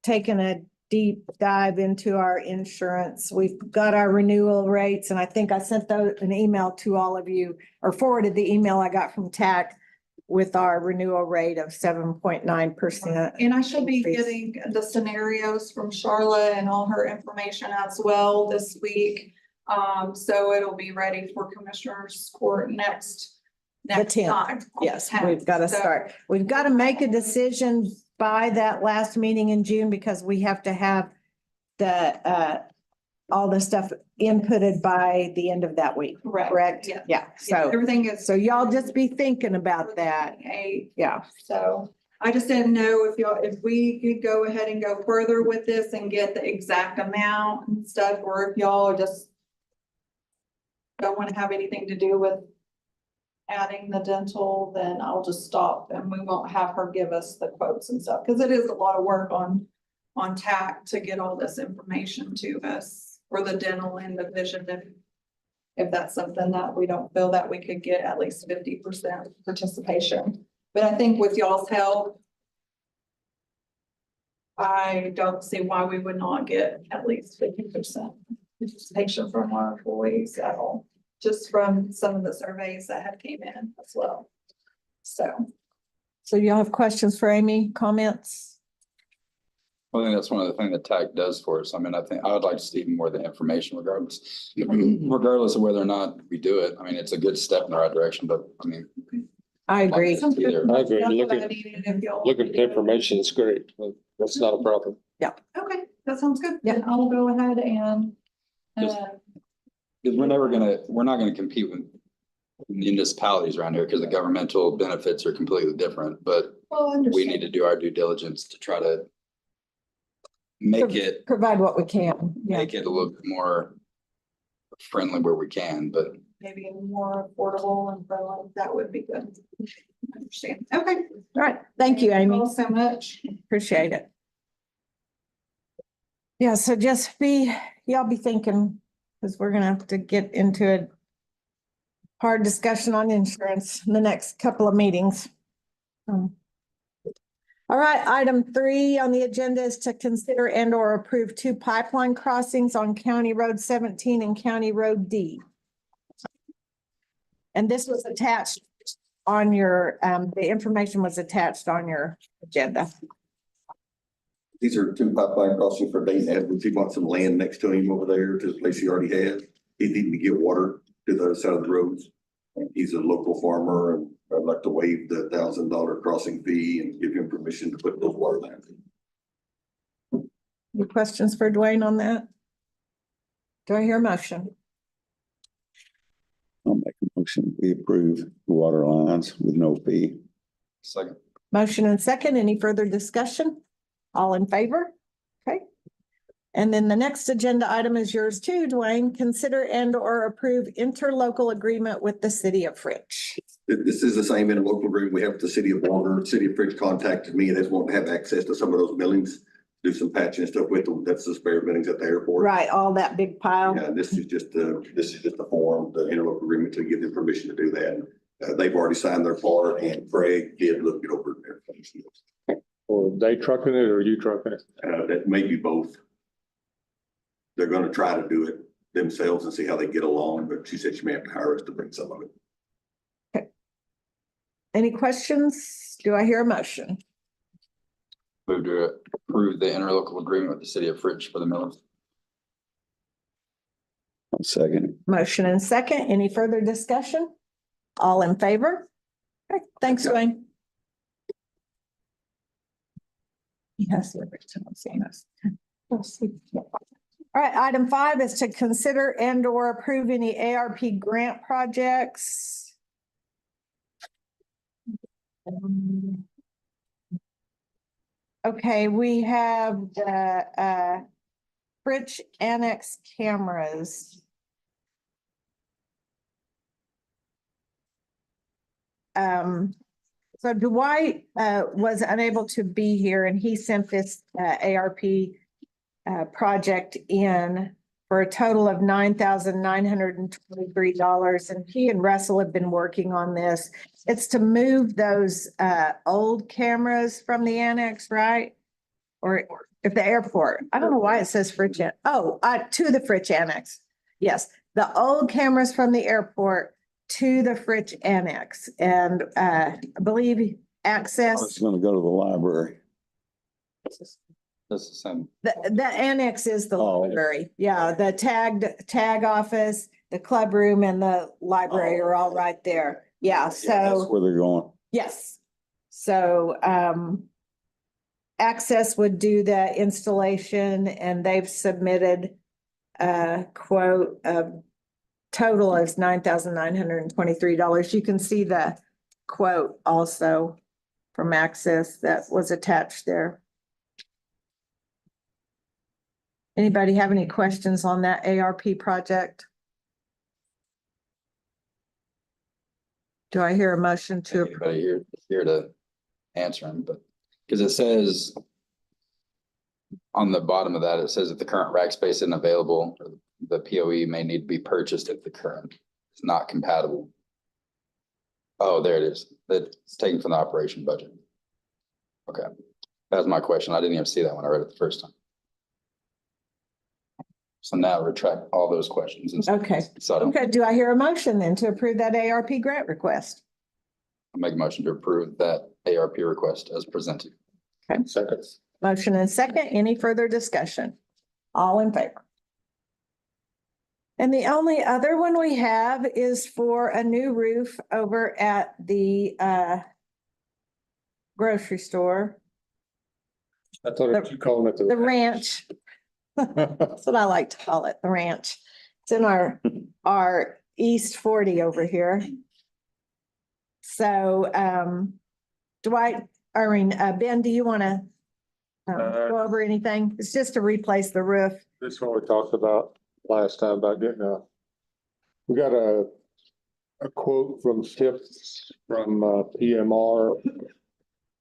Speaker 2: taking a deep dive into our insurance. We've got our renewal rates, and I think I sent an email to all of you, or forwarded the email I got from TAC with our renewal rate of 7.9%.
Speaker 5: And I should be getting the scenarios from Charlotte and all her information as well this week. So it'll be ready for Commissioners Court next
Speaker 2: 10th.
Speaker 5: time.
Speaker 2: Yes, we've got to
Speaker 5: So-
Speaker 2: start. We've got to make a decision by that last meeting in June, because we have to have all the stuff inputted by the end of that week, correct?
Speaker 5: Yeah.
Speaker 2: Yeah, so,
Speaker 5: Everything is.
Speaker 2: so y'all just be thinking about that.
Speaker 5: Eight,
Speaker 2: Yeah.
Speaker 5: so, I just didn't know if we could go ahead and go further with this and get the exact amount and stuff, or if y'all are just don't want to have anything to do with adding the dental, then I'll just stop and we won't have her give us the quotes and stuff, because it is a lot of work on TAC to get all this information to us for the dental and the vision. If that's something that we don't feel that we could get at least 50% participation. But I think with y'all's help, I don't see why we would not get at least 50% participation from our employees at all, just from some of the surveys that have came in as well. So,
Speaker 2: y'all have questions for Amy, comments?
Speaker 6: I think that's one of the things that TAC does for us. I mean, I think I would like to see more of the information regardless of whether or not we do it. I mean, it's a good step in the right direction, but I mean.
Speaker 2: I agree.
Speaker 5: sounds good.
Speaker 6: Either.
Speaker 1: I agree.
Speaker 5: That's what
Speaker 1: Looking-
Speaker 5: I needed if y'all-
Speaker 1: Looking at the information is great. That's not a problem.
Speaker 5: Okay, that sounds good.
Speaker 2: Yeah.
Speaker 5: Then I'll go ahead and,
Speaker 6: Just-
Speaker 5: uh,
Speaker 6: Because we're not gonna compete with municipalities around here because the governmental benefits are completely different, but
Speaker 5: well,
Speaker 6: we
Speaker 5: understand.
Speaker 6: need to do our due diligence to try to make it,
Speaker 2: Provide what we can. Yeah.
Speaker 6: make it a little bit more friendly where we can, but
Speaker 5: Maybe more affordable and friendly, that would be good. I understand. Okay.
Speaker 2: All right. Thank you, Amy.
Speaker 5: Thank you so much.
Speaker 2: Appreciate it. Yeah, so y'all be thinking, because we're gonna have to get into a hard discussion on insurance in the next couple of meetings. All right, item 3 on the agenda is to consider and or approve 2 pipeline crossings on County Road 17 and County Road D. And this was attached on your, the information was attached on your agenda.
Speaker 8: These are 2 pipeline crossings for Dayton Edwards. He wants some land next to him over there to the place he already has. He's needing to get water to the other side of the roads. And he's a local farmer, and I'd like to waive the $1,000 crossing fee and give him permission to put those water lines in.
Speaker 2: Any questions for Dwayne on that? Do I hear a motion?
Speaker 3: I'll make a motion. We approve the water lines with no fee.
Speaker 6: second.
Speaker 2: Motion and second. Any further discussion? All in favor? Okay. And then the next agenda item is yours too, Dwayne. Consider and or approve interlocal agreement with the city of Fritch.
Speaker 8: This is the same interlocal agreement we have with the city of Warner. City of Fritz contacted me and they want to have access to some of those buildings, do some patching and stuff with them. That's the spare buildings at the airport.
Speaker 2: Right, all that big pile.
Speaker 8: Yeah, this is just the form, the interlocal agreement to give them permission to do that. They've already signed their part, and Craig did look it over and everything.
Speaker 1: Or they trucking it or you trucking it?
Speaker 8: That may be both. They're gonna try to do it themselves and see how they get along, but she said she may have to hire us to bring some of it.
Speaker 2: Any questions? Do I hear a motion?
Speaker 6: Move to approve the interlocal agreement with the city of Fritch for the Millers.
Speaker 3: I'll second.
Speaker 2: Motion and second. Any further discussion? All in favor? Okay, thanks, Dwayne. Yes. All right, item 5 is to consider and or approve any ARP grant projects. Okay, we have the Fritch Annex cameras. So Dwight was unable to be here and he sent this ARP project in for a total of $9,923. And he and Russell have been working on this. It's to move those old cameras from the annex, right? Or if the airport, I don't know why it says Fritch. To the Fritch Annex. Yes, the old cameras from the airport to the Fritch Annex. And I believe
Speaker 3: I was
Speaker 2: access,
Speaker 3: gonna go to the library.
Speaker 6: That's the same.
Speaker 2: the annex is the
Speaker 3: Oh.
Speaker 2: library. Yeah, the tag office, the club room and the library are all right there. Yeah,
Speaker 3: That's
Speaker 2: so,
Speaker 3: where they're going.
Speaker 2: yes. So, Access would do the installation and they've submitted a quote of total is $9,923. You can see the quote also from Access that was attached there. Anybody have any questions on that ARP project? Do I hear a motion to approve?
Speaker 6: Anybody here to answer them, but, because it says on the bottom of that, it says if the current rack space isn't available, the POE may need to be purchased if the current is not compatible. Oh, there it is. That's taken from the operation budget. Okay, that's my question. I didn't even see that when I read it the first time. So now retract all those questions.
Speaker 2: Okay.
Speaker 6: So I don't
Speaker 2: Okay, do I hear a motion then to approve that ARP grant request?
Speaker 6: make a motion to approve that ARP request as presented.
Speaker 1: Second.
Speaker 2: Motion and second, any further discussion? All in favor? And the only other one we have is for a new roof over at the grocery store,
Speaker 1: I thought you calling it
Speaker 2: the ranch. That's what I like to call it, the ranch. It's in our East 40 over here. So, Ben, do you want to go over anything? It's just to replace the roof.
Speaker 1: This is what we talked about last time about we got a quote from Tips from PMR.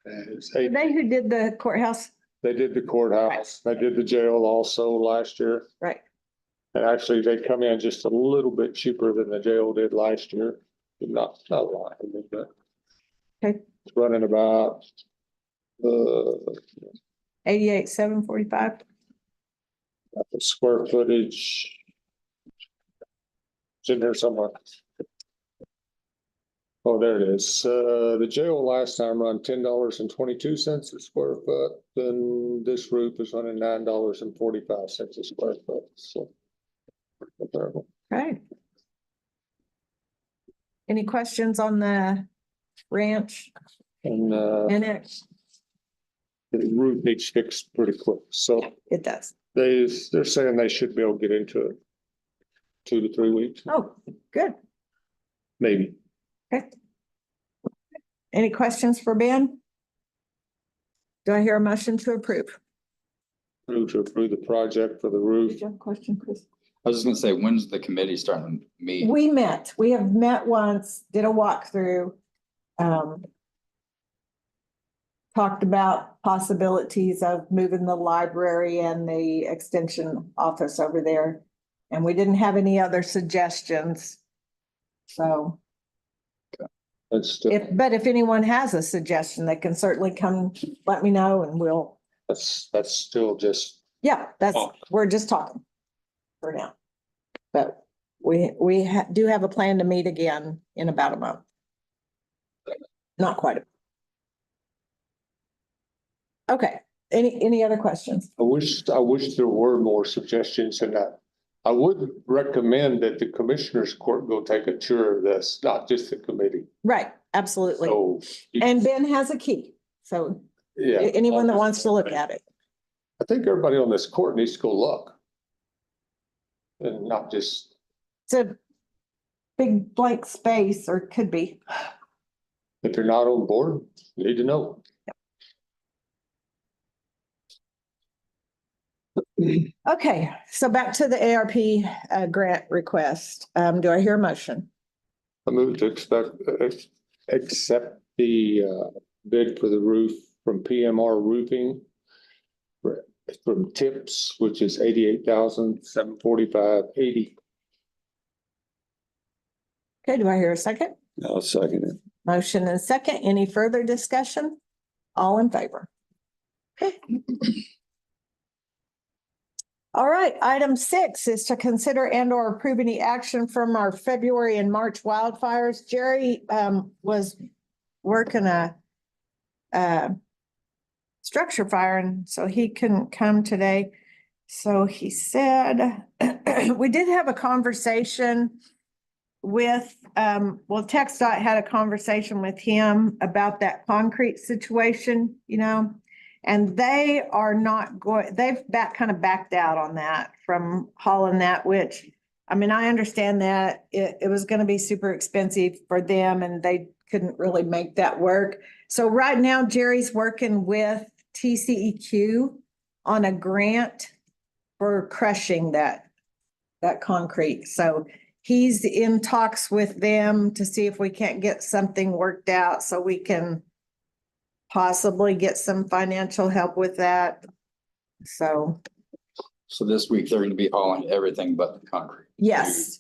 Speaker 1: It's eight,
Speaker 2: They who did the courthouse,
Speaker 1: they did the courthouse, they did the jail also last year.
Speaker 2: right?
Speaker 1: And actually, they come in just a little bit cheaper than the jail did last year. Not a lot, I mean, but.
Speaker 2: Okay.
Speaker 1: It's running about,
Speaker 2: 88,745.
Speaker 1: the square footage. It's in there somewhere. Oh, there it is. The jail last time run $10.22 a square foot, then this roof is running $9.45 a square foot, so. Comparable.
Speaker 2: Okay. Any questions on the ranch
Speaker 1: And,
Speaker 2: annex?
Speaker 1: the roof needs fixed pretty quick, so
Speaker 2: It does.
Speaker 1: they're saying they should be able to get into it 2 to 3 weeks,
Speaker 2: Oh, good.
Speaker 1: maybe.
Speaker 2: Okay. Any questions for Ben? Do I hear a motion to approve?
Speaker 1: To approve the project for the roof.
Speaker 2: Did you have a question, Chris?
Speaker 6: I was just gonna say, when's the committee starting to meet?
Speaker 2: We have met once, did a walkthrough. Talked about possibilities of moving the library and the extension office over there. And we didn't have any other suggestions. So
Speaker 1: That's still,
Speaker 2: if anyone has a suggestion, they can certainly come, let me know and
Speaker 1: that's still just,
Speaker 2: yeah, we're just talking for now. But we do have a plan to meet again in about a month. Not quite a. Okay, any other questions?
Speaker 1: I wish there were more suggestions than that. I would recommend that the commissioners court go take a tour of this, not just the committee.
Speaker 2: Right, absolutely.
Speaker 1: So.
Speaker 2: And Ben has a key, so
Speaker 1: Yeah.
Speaker 2: anyone that wants to look at it.
Speaker 1: I think everybody on this court needs to go look. And not just,
Speaker 2: It's a big blank space, or could be.
Speaker 1: if you're not on board, you need to know.
Speaker 2: Okay, so back to the ARP grant request. Do I hear a motion?
Speaker 1: I move to accept the bid for the roof from PMR Roofing. From Tips, which is $88,745.80.
Speaker 2: Okay, do I hear a second?
Speaker 3: I'll second it.
Speaker 2: Motion and second. Any further discussion? All in favor? Okay. All right, item 6 is to consider and or approve any action from our February and March wildfires. Jerry was working a structure fire, and so he couldn't come today. So he said, we did have a conversation with, TxDOT had a conversation with him about that concrete situation, and they are not going, they've kind of backed out on that from hauling that, which, I mean, I understand that it was going to be super expensive for them and they couldn't really make that work. So right now Jerry's working with TCEQ on a grant for crushing that concrete. So he's in talks with them to see if we can't get something worked out so we can possibly get some financial help with that. So,
Speaker 6: So this week they're gonna be hauling everything but the concrete.
Speaker 2: yes,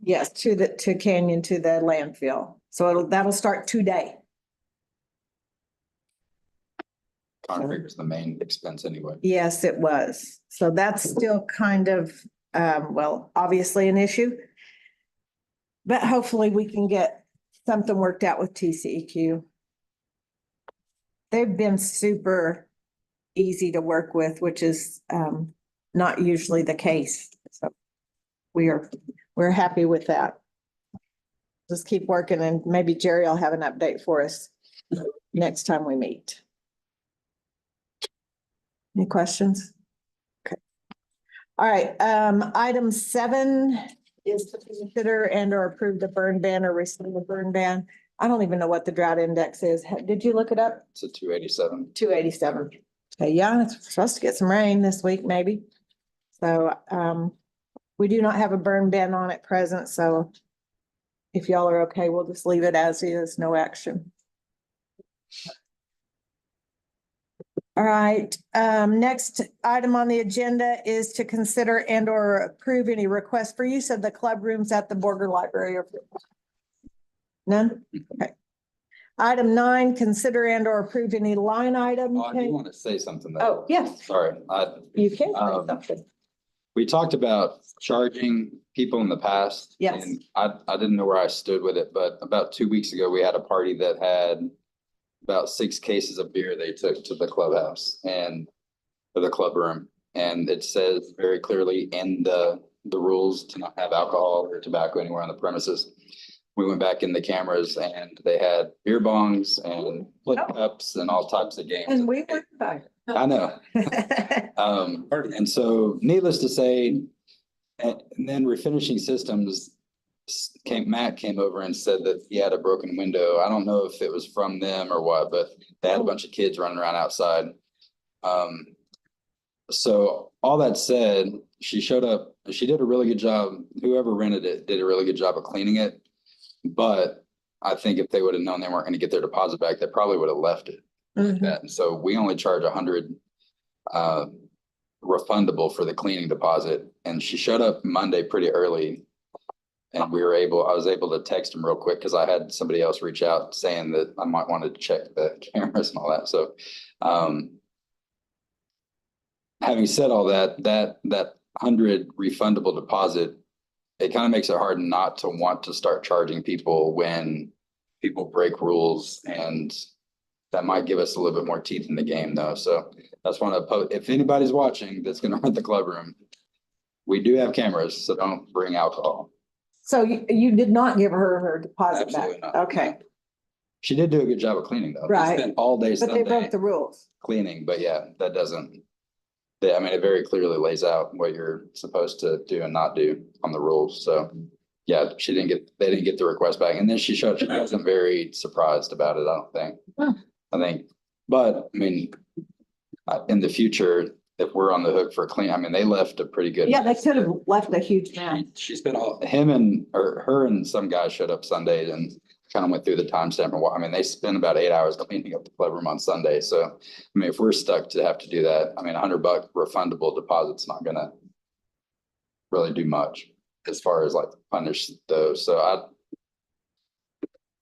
Speaker 2: yes, to Canyon, to the landfill. So that'll start today.
Speaker 6: Concrete was the main expense anyway.
Speaker 2: Yes, it was. So that's still kind of, well, obviously an issue. But hopefully we can get something worked out with TCEQ. They've been super easy to work with, which is not usually the case. So we're happy with that. Just keep working and maybe Jerry will have an update for us next time we meet. Any questions? Okay. All right, item 7 is to consider and or approve the burn ban or rescind the burn ban. I don't even know what the drought index is. Did you look it up?
Speaker 6: It's a 287.
Speaker 2: 287. Okay, yeah, it's supposed to get some rain this week, maybe. So, we do not have a burn ban on at present, so if y'all are okay, we'll just leave it as is, no action. All right, next item on the agenda is to consider and or approve any request for use of the club rooms at the Border Library. None? Okay. Item 9, consider and or approve any line item.
Speaker 6: Oh, I do want to say something though.
Speaker 2: Oh, yes,
Speaker 6: Sorry,
Speaker 2: you can say
Speaker 6: Um,
Speaker 2: something.
Speaker 6: we talked about charging people in the past.
Speaker 2: Yes.
Speaker 6: And I didn't know where I stood with it, but about 2 weeks ago, we had a party that had about 6 cases of beer they took to the clubhouse and to the club room. And it says very clearly in the rules to not have alcohol or tobacco anywhere on the premises. We went back in the cameras and they had beer bongs and flip cups and all types of games.
Speaker 2: And we were fine.
Speaker 6: I know. And so needless to say, and then Refinishing Systems Matt came over and said that he had a broken window. I don't know if it was from them or what, but they had a bunch of kids running around outside. So all that said, she showed up, she did a really good job. Whoever rented it did a really good job of cleaning it. But I think if they would have known they weren't going to get their deposit back, they probably would have left it like that. And so we only charge $100 refundable for the cleaning deposit. And she showed up Monday pretty early. And I was able to text him real quick because I had somebody else reach out saying that I might want to check the cameras and all that. So having said all that 100 refundable deposit, it kind of makes it hard not to want to start charging people when people break rules, and that might give us a little bit more teeth in the game though. So that's one of the, if anybody's watching that's going to rent the club room, we do have cameras, so don't bring alcohol.
Speaker 2: So you did not give her deposit
Speaker 6: Absolutely
Speaker 2: back?
Speaker 6: not.
Speaker 2: Okay,
Speaker 6: She did do a good job of cleaning though.
Speaker 2: Right.
Speaker 6: They spent all day
Speaker 2: but they
Speaker 6: Sunday
Speaker 2: broke the rules.
Speaker 6: cleaning, but yeah, that doesn't. I mean, it very clearly lays out what you're supposed to do and not do on the rules. So yeah, they didn't get the request back. And then she wasn't very surprised about it, I don't think.
Speaker 2: Huh.
Speaker 6: I think, but I mean, in the future, if we're on the hook for clean, I mean, they left a pretty good.
Speaker 2: Yeah, they could have left a huge mess.
Speaker 6: She spent her and some guy showed up Sunday and kind of went through the timestamp and what, I mean, they spent about 8 hours cleaning up the club room on Sunday. So, I mean, if we're stuck to have to do that, I mean, $100 refundable deposit's not gonna really do much as far as like punish those. So I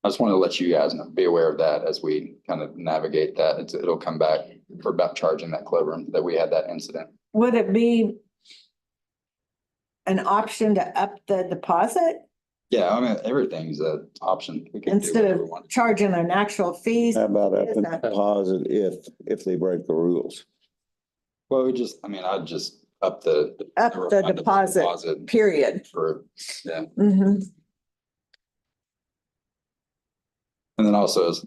Speaker 6: just want to let you guys know, be aware of that as we kind of navigate that. It'll come back for about charging that club room that we had that incident.
Speaker 2: Would it be an option to up the deposit
Speaker 6: Yeah, I mean, everything's an option. We can do
Speaker 2: instead
Speaker 6: whatever
Speaker 2: of
Speaker 6: we want.
Speaker 2: charging an actual fee?
Speaker 3: How about up
Speaker 2: Is
Speaker 3: the
Speaker 2: that-
Speaker 3: deposit if they break the rules?
Speaker 6: Well, I'd just up the.
Speaker 2: Up the
Speaker 6: refundable
Speaker 2: deposit, period.
Speaker 6: For, yeah.
Speaker 2: Mhm.
Speaker 6: And then also, as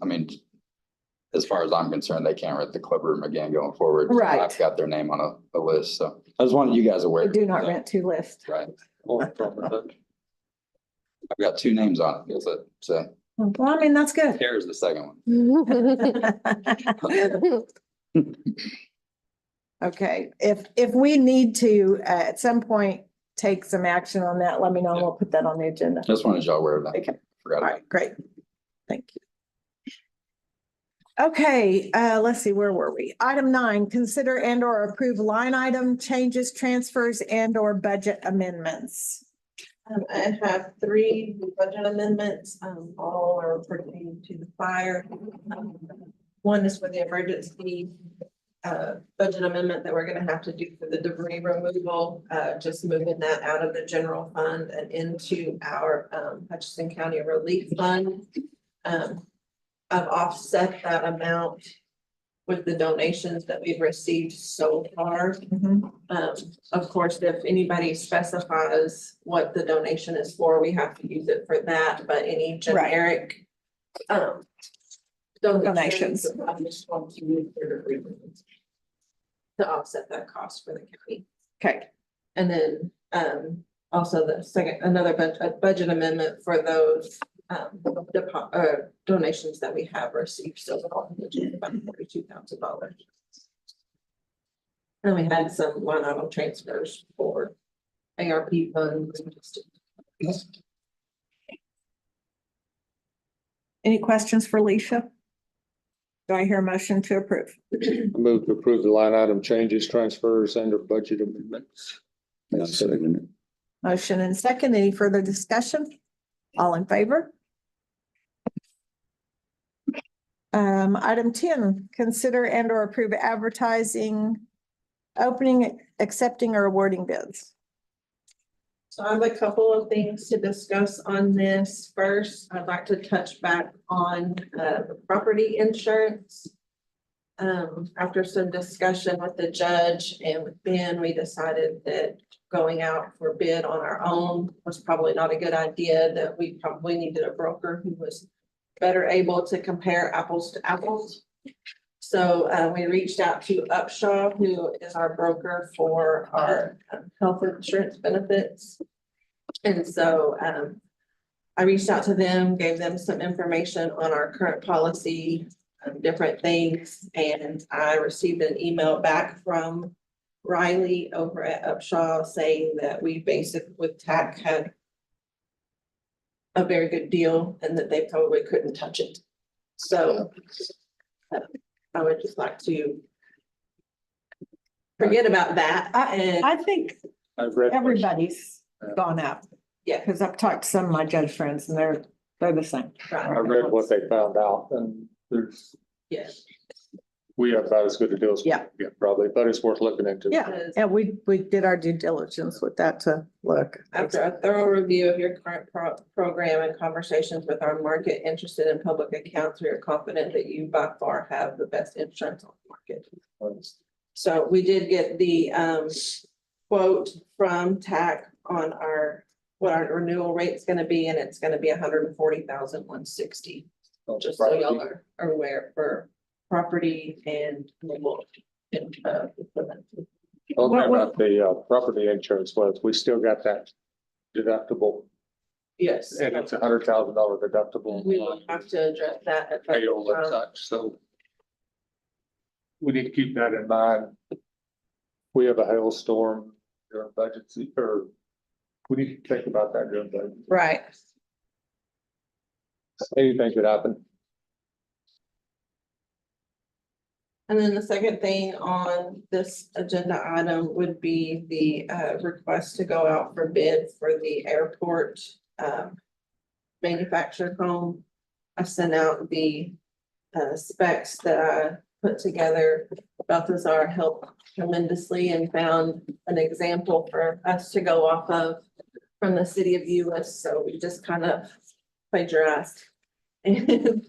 Speaker 6: far as I'm concerned, they can't rent the club room again going forward. So
Speaker 2: Right.
Speaker 6: I've got their name on a list, so I just wanted you guys aware.
Speaker 2: We do not
Speaker 6: So,
Speaker 2: rent to list.
Speaker 6: Right. I've got 2 names on it, so
Speaker 2: Well, I mean, that's good.
Speaker 6: Here's the second one.
Speaker 2: Okay, if we need to, at some point, take some action on that, let me know. We'll put that on the agenda.
Speaker 6: Just wanted y'all aware of that.
Speaker 2: Okay.
Speaker 6: Forgot
Speaker 2: All
Speaker 6: about
Speaker 2: right, great. Thank you. Okay, let's see, where were we? Item 9, consider and or approve line item changes, transfers and or budget amendments.
Speaker 9: I have 3 budget amendments, all are pertaining to the fire. One is for the emergency budget amendment that we're gonna have to do for the debris removal, just moving that out of the general fund and into our Hutchinson County Relief Fund. I've offset that amount with the donations that we've received so far. Of course, if anybody specifies what the donation is for, we have to use it for that, but any generic donations, I'm just going to use for the to offset that cost for the county.
Speaker 2: Okay,
Speaker 9: And then also the second, another budget amendment for those donations that we have received so far, which is about $42,000. And we had some line item transfers for ARP funds.
Speaker 2: any questions for Leisha? Do I hear a motion to approve?
Speaker 1: I move to approve the line item changes, transfers and or budget amendments.
Speaker 3: I'll second it.
Speaker 2: Motion and second, any further discussion? All in favor? Item 10, consider and or approve advertising, opening, accepting or awarding bids.
Speaker 9: So I have a couple of things to discuss on this. First, I'd like to touch back on the property insurance. After some discussion with the judge and with Ben, we decided that going out for bid on our own was probably not a good idea, that we probably needed a broker who was better able to compare apples to apples. So we reached out to Upshaw, who is our broker for our health insurance benefits. And so I reached out to them, gave them some information on our current policy, different things, and I received an email back from Riley over at Upshaw saying that we basically with TAC had a very good deal and that they probably couldn't touch it. So I would just like to forget about that. And
Speaker 2: I think
Speaker 1: I've read.
Speaker 2: everybody's gone up,
Speaker 9: yeah,
Speaker 2: because I've talked to some of my judge friends and they're the same.
Speaker 1: I read what they found out and there's,
Speaker 9: yeah.
Speaker 1: we have about as good a deal as.
Speaker 2: Yeah.
Speaker 1: Yeah, probably, but it's worth looking into.
Speaker 2: Yeah, and we did our due diligence with that to look.
Speaker 9: After a thorough review of your current program and conversations with our market interested in public accounts, we are confident that you by far have the best insurance on the market. So we did get the quote from TAC on what our renewal rate is gonna be, and it's gonna be $140,160. Just so y'all are aware for property and mobile equipment.
Speaker 1: Okay, about the property insurance was, we still got that deductible
Speaker 9: Yes,
Speaker 1: and it's $100,000 deductible.
Speaker 9: we will have to address that at the
Speaker 1: Payroll and such, so. We need to keep that in mind. We have a hailstorm during budget or we need to think about that during budget.
Speaker 2: Right.
Speaker 1: Anything could happen.
Speaker 9: And then the second thing on this agenda item would be the request to go out for bid for the airport manufactured home. I sent out the specs that I put together. Balthazar helped tremendously and found an example for us to go off of from the city of US. So we just kind of plagiarized and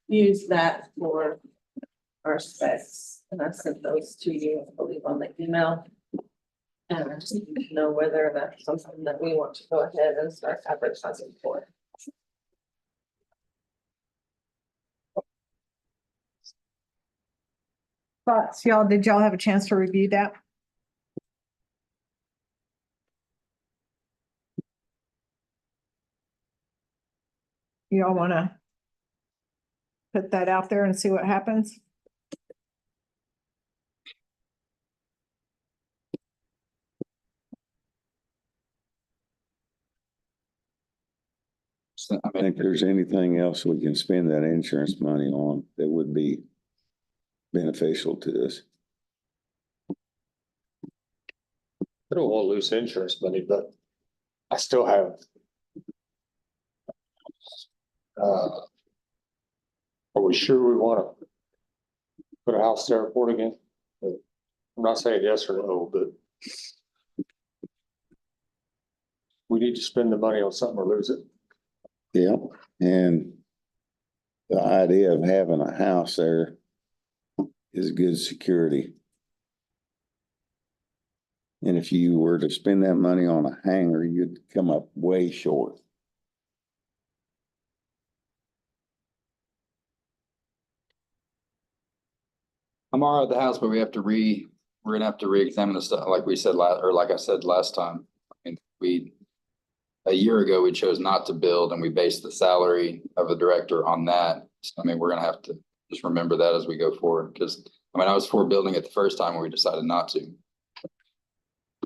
Speaker 9: used that for our specs, and I sent those to you, I believe, on the email. And I just need to know whether that's something that we want to go ahead and start advertising for.
Speaker 2: Thoughts, y'all, did y'all have a chance to review that? y'all wanna put that out there and see what happens?
Speaker 6: So, I
Speaker 3: I
Speaker 6: mean,
Speaker 3: think there's anything else we can spend that insurance money on that would be beneficial to us.
Speaker 1: I don't want to lose insurance money, but I still have. Are we sure we want to put a house to airport again? I'm not saying yes or no, but we need to spend the money on something or lose it.
Speaker 3: Yeah, and the idea of having a house there is good security. And if you were to spend that money on a hangar, you'd come up way short.
Speaker 6: I'm all right with the house, but we're gonna have to re-examine the stuff, like we said like I said last time. And a year ago, we chose not to build and we based the salary of the director on that. So, I mean, we're gonna have to just remember that as we go forward, because, I mean, I was for building it the first time when we decided not to.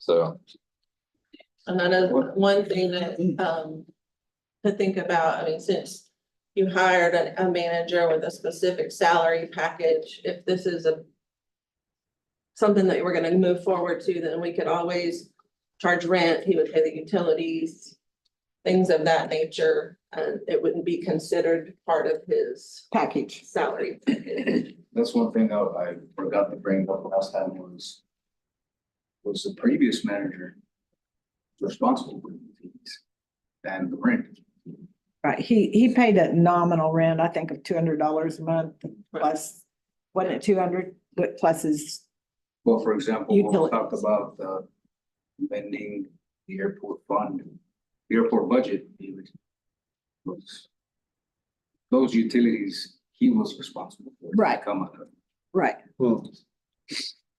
Speaker 6: So,
Speaker 9: Another, one thing that, to think about, I mean, since you hired a manager with a specific salary package, if this is something that we're gonna move forward to, then we could always charge rent, he would pay the utilities, things of that nature, and it wouldn't be considered part of his
Speaker 2: Package.
Speaker 9: salary.
Speaker 10: That's one thing I forgot to bring up last time was the previous manager responsible for the fees and the rent.
Speaker 2: Right, he paid a nominal rent, I think of $200 a month plus, wasn't it 200, but plus his,
Speaker 10: Well, for example, when we
Speaker 2: Utilities.
Speaker 10: talked about amending the airport fund, the airport budget, those utilities, he was responsible for.
Speaker 2: Right.
Speaker 10: Come out of.
Speaker 2: right.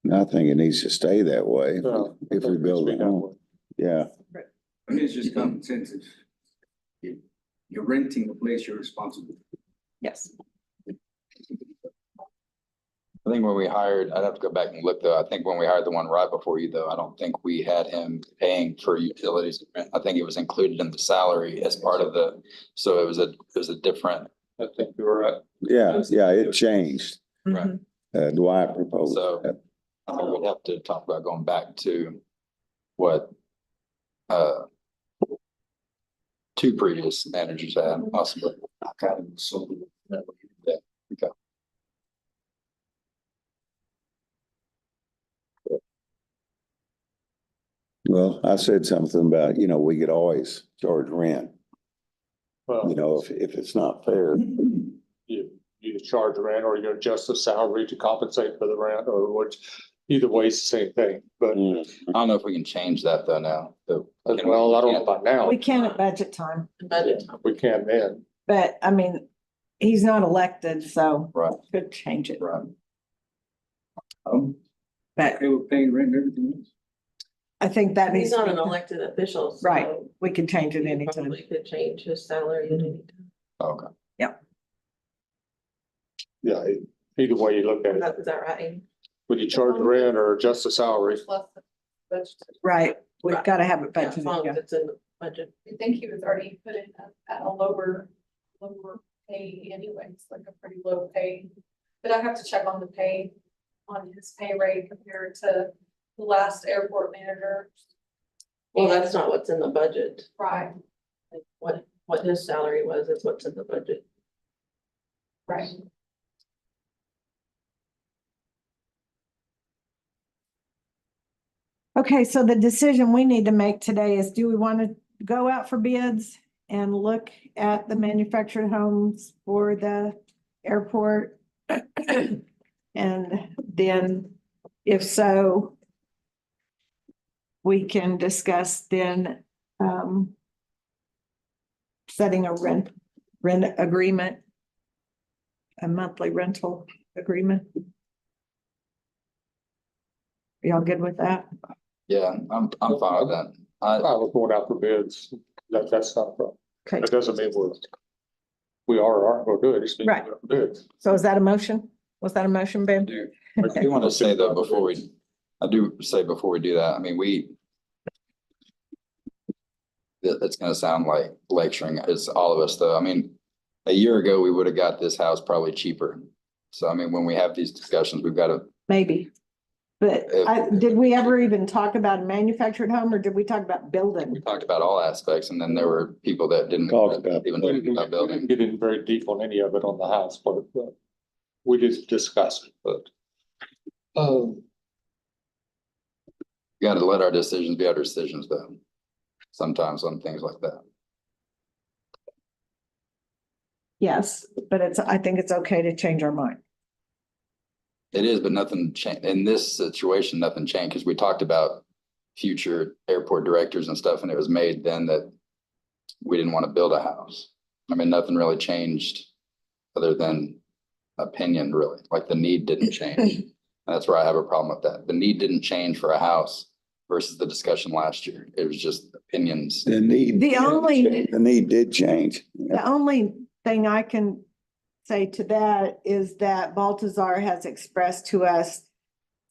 Speaker 3: And I think it needs to stay that way
Speaker 1: So,
Speaker 3: if we build it home. Yeah,
Speaker 10: I mean, it's just common sense. If you're renting a place, you're responsible.
Speaker 2: Yes.
Speaker 6: I think when we hired, I'd have to go back and look though. I think when we hired the one right before you though, I don't think we had him paying for utilities. I think it was included in the salary as part of so it was a different,
Speaker 1: I think you were right.
Speaker 3: yeah, it changed.
Speaker 6: Right.
Speaker 2: Mhm.
Speaker 3: Dwight proposed
Speaker 6: So-
Speaker 3: that.
Speaker 6: I mean, we'd have to talk about going back to what two previous managers had possibly.
Speaker 10: Kind of so.
Speaker 6: Yeah, okay.
Speaker 3: Well, I said something about, we could always charge rent,
Speaker 1: Well,
Speaker 3: if it's not fair.
Speaker 1: you charge rent or you adjust the salary to compensate for the rent or which, either way, it's the same thing, but.
Speaker 3: Mm.
Speaker 6: I don't know if we can change that though now.
Speaker 1: Well, I don't know about now.
Speaker 2: We can at budget time,
Speaker 9: Budget.
Speaker 1: We can then.
Speaker 2: but I mean, he's not elected, so
Speaker 6: Right.
Speaker 2: could change it,
Speaker 6: Right.
Speaker 2: but
Speaker 10: They were paying rent and everything else.
Speaker 2: I think that needs
Speaker 9: He's not
Speaker 2: to
Speaker 9: an
Speaker 2: be,
Speaker 9: elected official, so.
Speaker 2: right, we could change it
Speaker 9: you
Speaker 2: anytime.
Speaker 9: Probably could change his salary at any time.
Speaker 6: Okay.
Speaker 1: Yeah, either way you look at it,
Speaker 9: Is that right?
Speaker 1: would you charge rent or adjust the salary?
Speaker 2: Right, we've
Speaker 9: Right.
Speaker 2: got to have it
Speaker 9: Yeah, as
Speaker 2: budgeted,
Speaker 9: long
Speaker 2: yeah.
Speaker 9: as it's in the budget.
Speaker 5: I think he was already put in at a lower pay anyways, like a pretty low pay. But I have to check on the pay, on his pay rate compared to the last airport manager.
Speaker 9: Well, that's not what's in the budget.
Speaker 5: Right,
Speaker 9: Like, what his salary was is what's in the budget.
Speaker 5: right.
Speaker 2: Okay, so the decision we need to make today is, do we want to go out for bids and look at the manufactured homes for the airport? And then if so, we can discuss then setting a rent agreement, a monthly rental agreement. Y'all good with that?
Speaker 6: Yeah, I'm fine with that.
Speaker 1: I was going out for bids. That's not a problem.
Speaker 2: Okay.
Speaker 1: That doesn't mean we're we are or aren't gonna do it, just.
Speaker 2: Right.
Speaker 1: Do it.
Speaker 2: So is that a motion? Was that a motion, Ben?
Speaker 6: I do want to say though, before we do that, I mean, it's gonna sound like lecturing, it's all of us though. I mean, a year ago, we would have got this house probably cheaper. So I mean, when we have these discussions, we've got to,
Speaker 2: Maybe. But did we ever even talk about a manufactured home or did we talk about
Speaker 6: we
Speaker 2: building?
Speaker 6: talked about all aspects, and then there were people that didn't
Speaker 3: Talked about-
Speaker 6: even
Speaker 1: We
Speaker 6: think about building.
Speaker 1: didn't get in very deep on any of it on the house, but we just discussed it, but.
Speaker 6: Got to let our decisions be our decisions though. Sometimes on things like that.
Speaker 2: Yes, but I think it's okay to change our mind.
Speaker 6: It is, but nothing changed in this situation. Nothing changed because we talked about future airport directors and stuff, and it was made then that we didn't want to build a house. I mean, nothing really changed other than opinion, really. Like the need didn't change. That's where I have a problem with that. The need didn't change for a house versus the discussion last year. It was just opinions.
Speaker 3: The need.
Speaker 2: The
Speaker 3: need did change.
Speaker 2: The only thing I can say to that is that Baltazar has expressed to us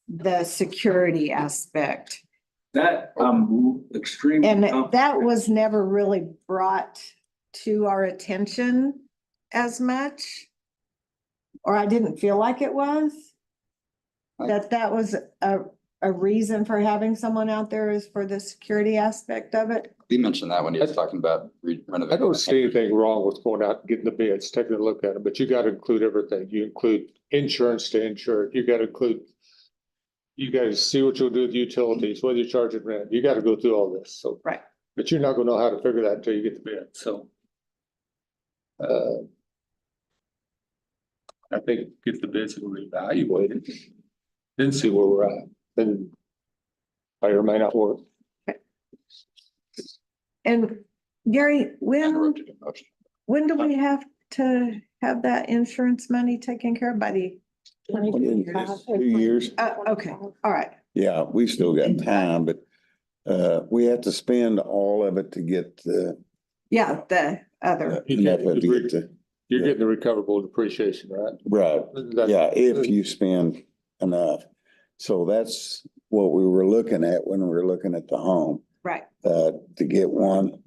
Speaker 2: the security aspect.
Speaker 10: That, extremely.
Speaker 2: And that was never really brought to our attention as much. Or I didn't feel like it was. That was a reason for having someone out there is for the security aspect of it.
Speaker 6: We mentioned that when he was talking about renovating.
Speaker 1: I don't see anything wrong with going out and getting the bids, taking a look at them, but you gotta include everything. You include insurance to insure it. You gotta include. You gotta see what you'll do with utilities, whether you're charging rent. You gotta go through all this, so.
Speaker 2: Right.
Speaker 1: But you're not gonna know how to figure that until you get the bid, so. I think get the bids and reevaluate it, then see where we're at, then. May or may not work.
Speaker 2: And Gary, when
Speaker 6: Interrupted your motion.
Speaker 2: do we have to have that insurance money taken care of by the?
Speaker 3: 2 years.
Speaker 2: Okay, all right.
Speaker 3: Yeah, we still got time, but we have to spend all of it to get the.
Speaker 2: Yeah, the other.
Speaker 3: enough of it to get the-
Speaker 1: You're getting the recoverable depreciation, right?
Speaker 3: Right, yeah, if you spend enough. So that's what we were looking at when we were looking at the home.
Speaker 2: Right.
Speaker 3: To get one,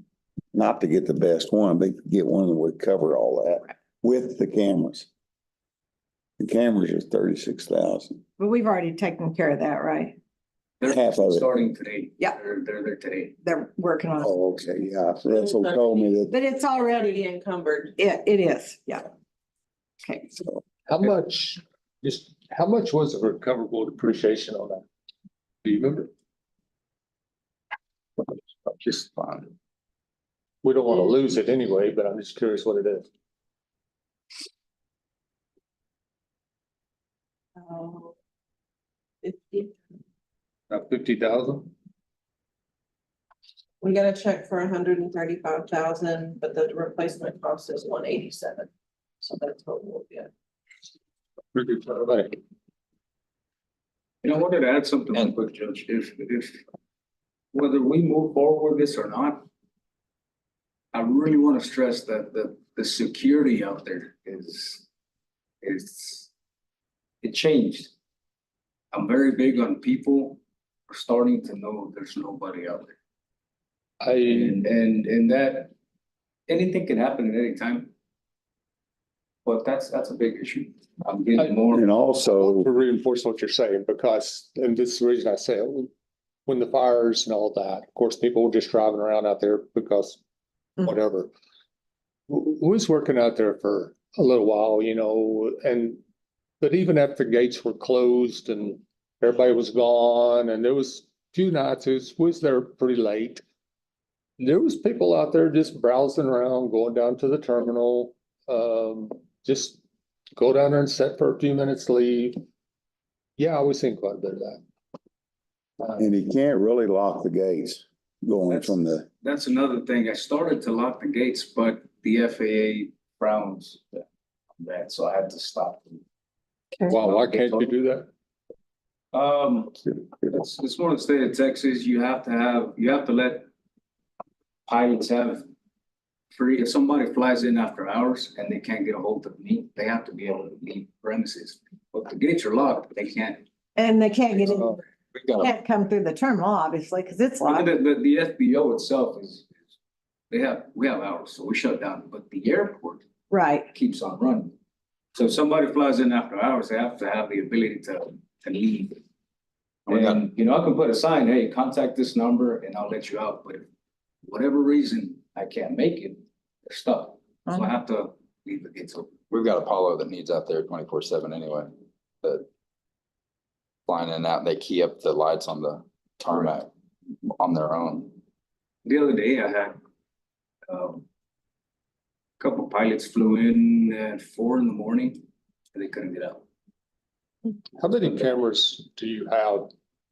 Speaker 3: not to get the best one, but get one that would cover all that with the cameras. The cameras are 36,000.
Speaker 2: But we've already taken care of that, right?
Speaker 10: They're
Speaker 3: half of it.
Speaker 10: starting today.
Speaker 2: Yeah.
Speaker 10: They're there today.
Speaker 2: They're working on it.
Speaker 3: Oh, okay, yeah, so that's what told me that.
Speaker 2: But it's already,
Speaker 9: Encumbered.
Speaker 2: it is, yeah. Okay,
Speaker 3: So
Speaker 1: How much was the recoverable depreciation on that? Do you remember? Just fine. We don't want to lose it anyway, but I'm just curious what it is.
Speaker 9: 50.
Speaker 1: About 50,000?
Speaker 9: We got a check for 135,000, but the replacement cost is 187. So that's what we'll get.
Speaker 1: Pretty good for money.
Speaker 10: You know, I wanted to add something real quick, Judge, if whether we move forward with this or not, I really want to stress that the security out there is it changed. I'm very big on people are starting to know there's nobody out there. And that anything can happen at any time. But that's a big issue. I'm getting more.
Speaker 3: and also,
Speaker 1: To reinforce what you're saying, because, and this is the reason I say it, when the fires and all that, of course, people were just driving around out there because whatever. We was working out there for a little while, you know, but even after the gates were closed and everybody was gone, and there was a few nights, was there pretty late. There was people out there just browsing around, going down to the terminal, just go down there and sit for a few minutes, leave. Yeah, we've seen quite a bit of that.
Speaker 3: and you can't really lock the gates going from the,
Speaker 10: That's another thing. I started to lock the gates, but the FAA frowns on that, so I had to stop.
Speaker 1: Wow, why can't you do that?
Speaker 10: It's more of the state of Texas. You have to let pilots have if somebody flies in after hours and they can't get a hold of me, they have to be able to leave premises. But the gates are locked, they can't.
Speaker 2: And they can't get in,
Speaker 6: We got,
Speaker 2: can't come through the terminal, obviously, because it's
Speaker 10: But
Speaker 2: locked.
Speaker 10: the FBO itself we have hours, so we shut down, but the airport
Speaker 2: Right.
Speaker 10: keeps on running. So if somebody flies in after hours, they have to have the ability to leave.
Speaker 6: We got-
Speaker 10: And, you know, I can put a sign, hey, contact this number and I'll let you out, but if whatever reason I can't make it, they're stuck. So I have to leave the gates open.
Speaker 6: we've got Apollo that needs out there 24/7 anyway. That flying in and out, they key up the lights on the tarmac on their own.
Speaker 10: The other day I had, a couple pilots flew in at 4 in the morning and they couldn't get out.
Speaker 1: How many cameras do you have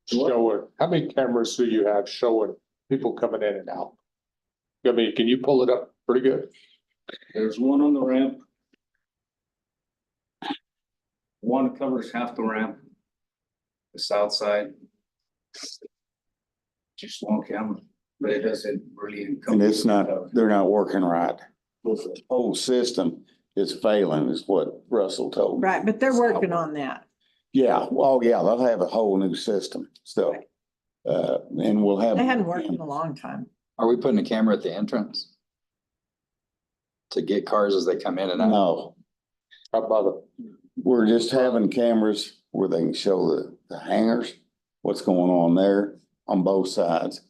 Speaker 1: showing, how many cameras do you have showing people coming in and out? I mean, can you pull it up pretty good?
Speaker 10: There's one on the ramp. One covers half the ramp. The south side. Just one camera, but it doesn't really
Speaker 3: And
Speaker 10: encompass.
Speaker 3: it's not, they're not working right. The whole system is failing is what Russell told me.
Speaker 2: Right, but they're working on that.
Speaker 3: Yeah, well, yeah, they'll have a whole new system, so. And we'll have.
Speaker 2: They hadn't worked in a long time.
Speaker 6: Are we putting a camera at the entrance? To get cars as they come in and out?
Speaker 3: No,
Speaker 1: How about
Speaker 3: we're just having cameras where they can show the hangars, what's going on there on both sides.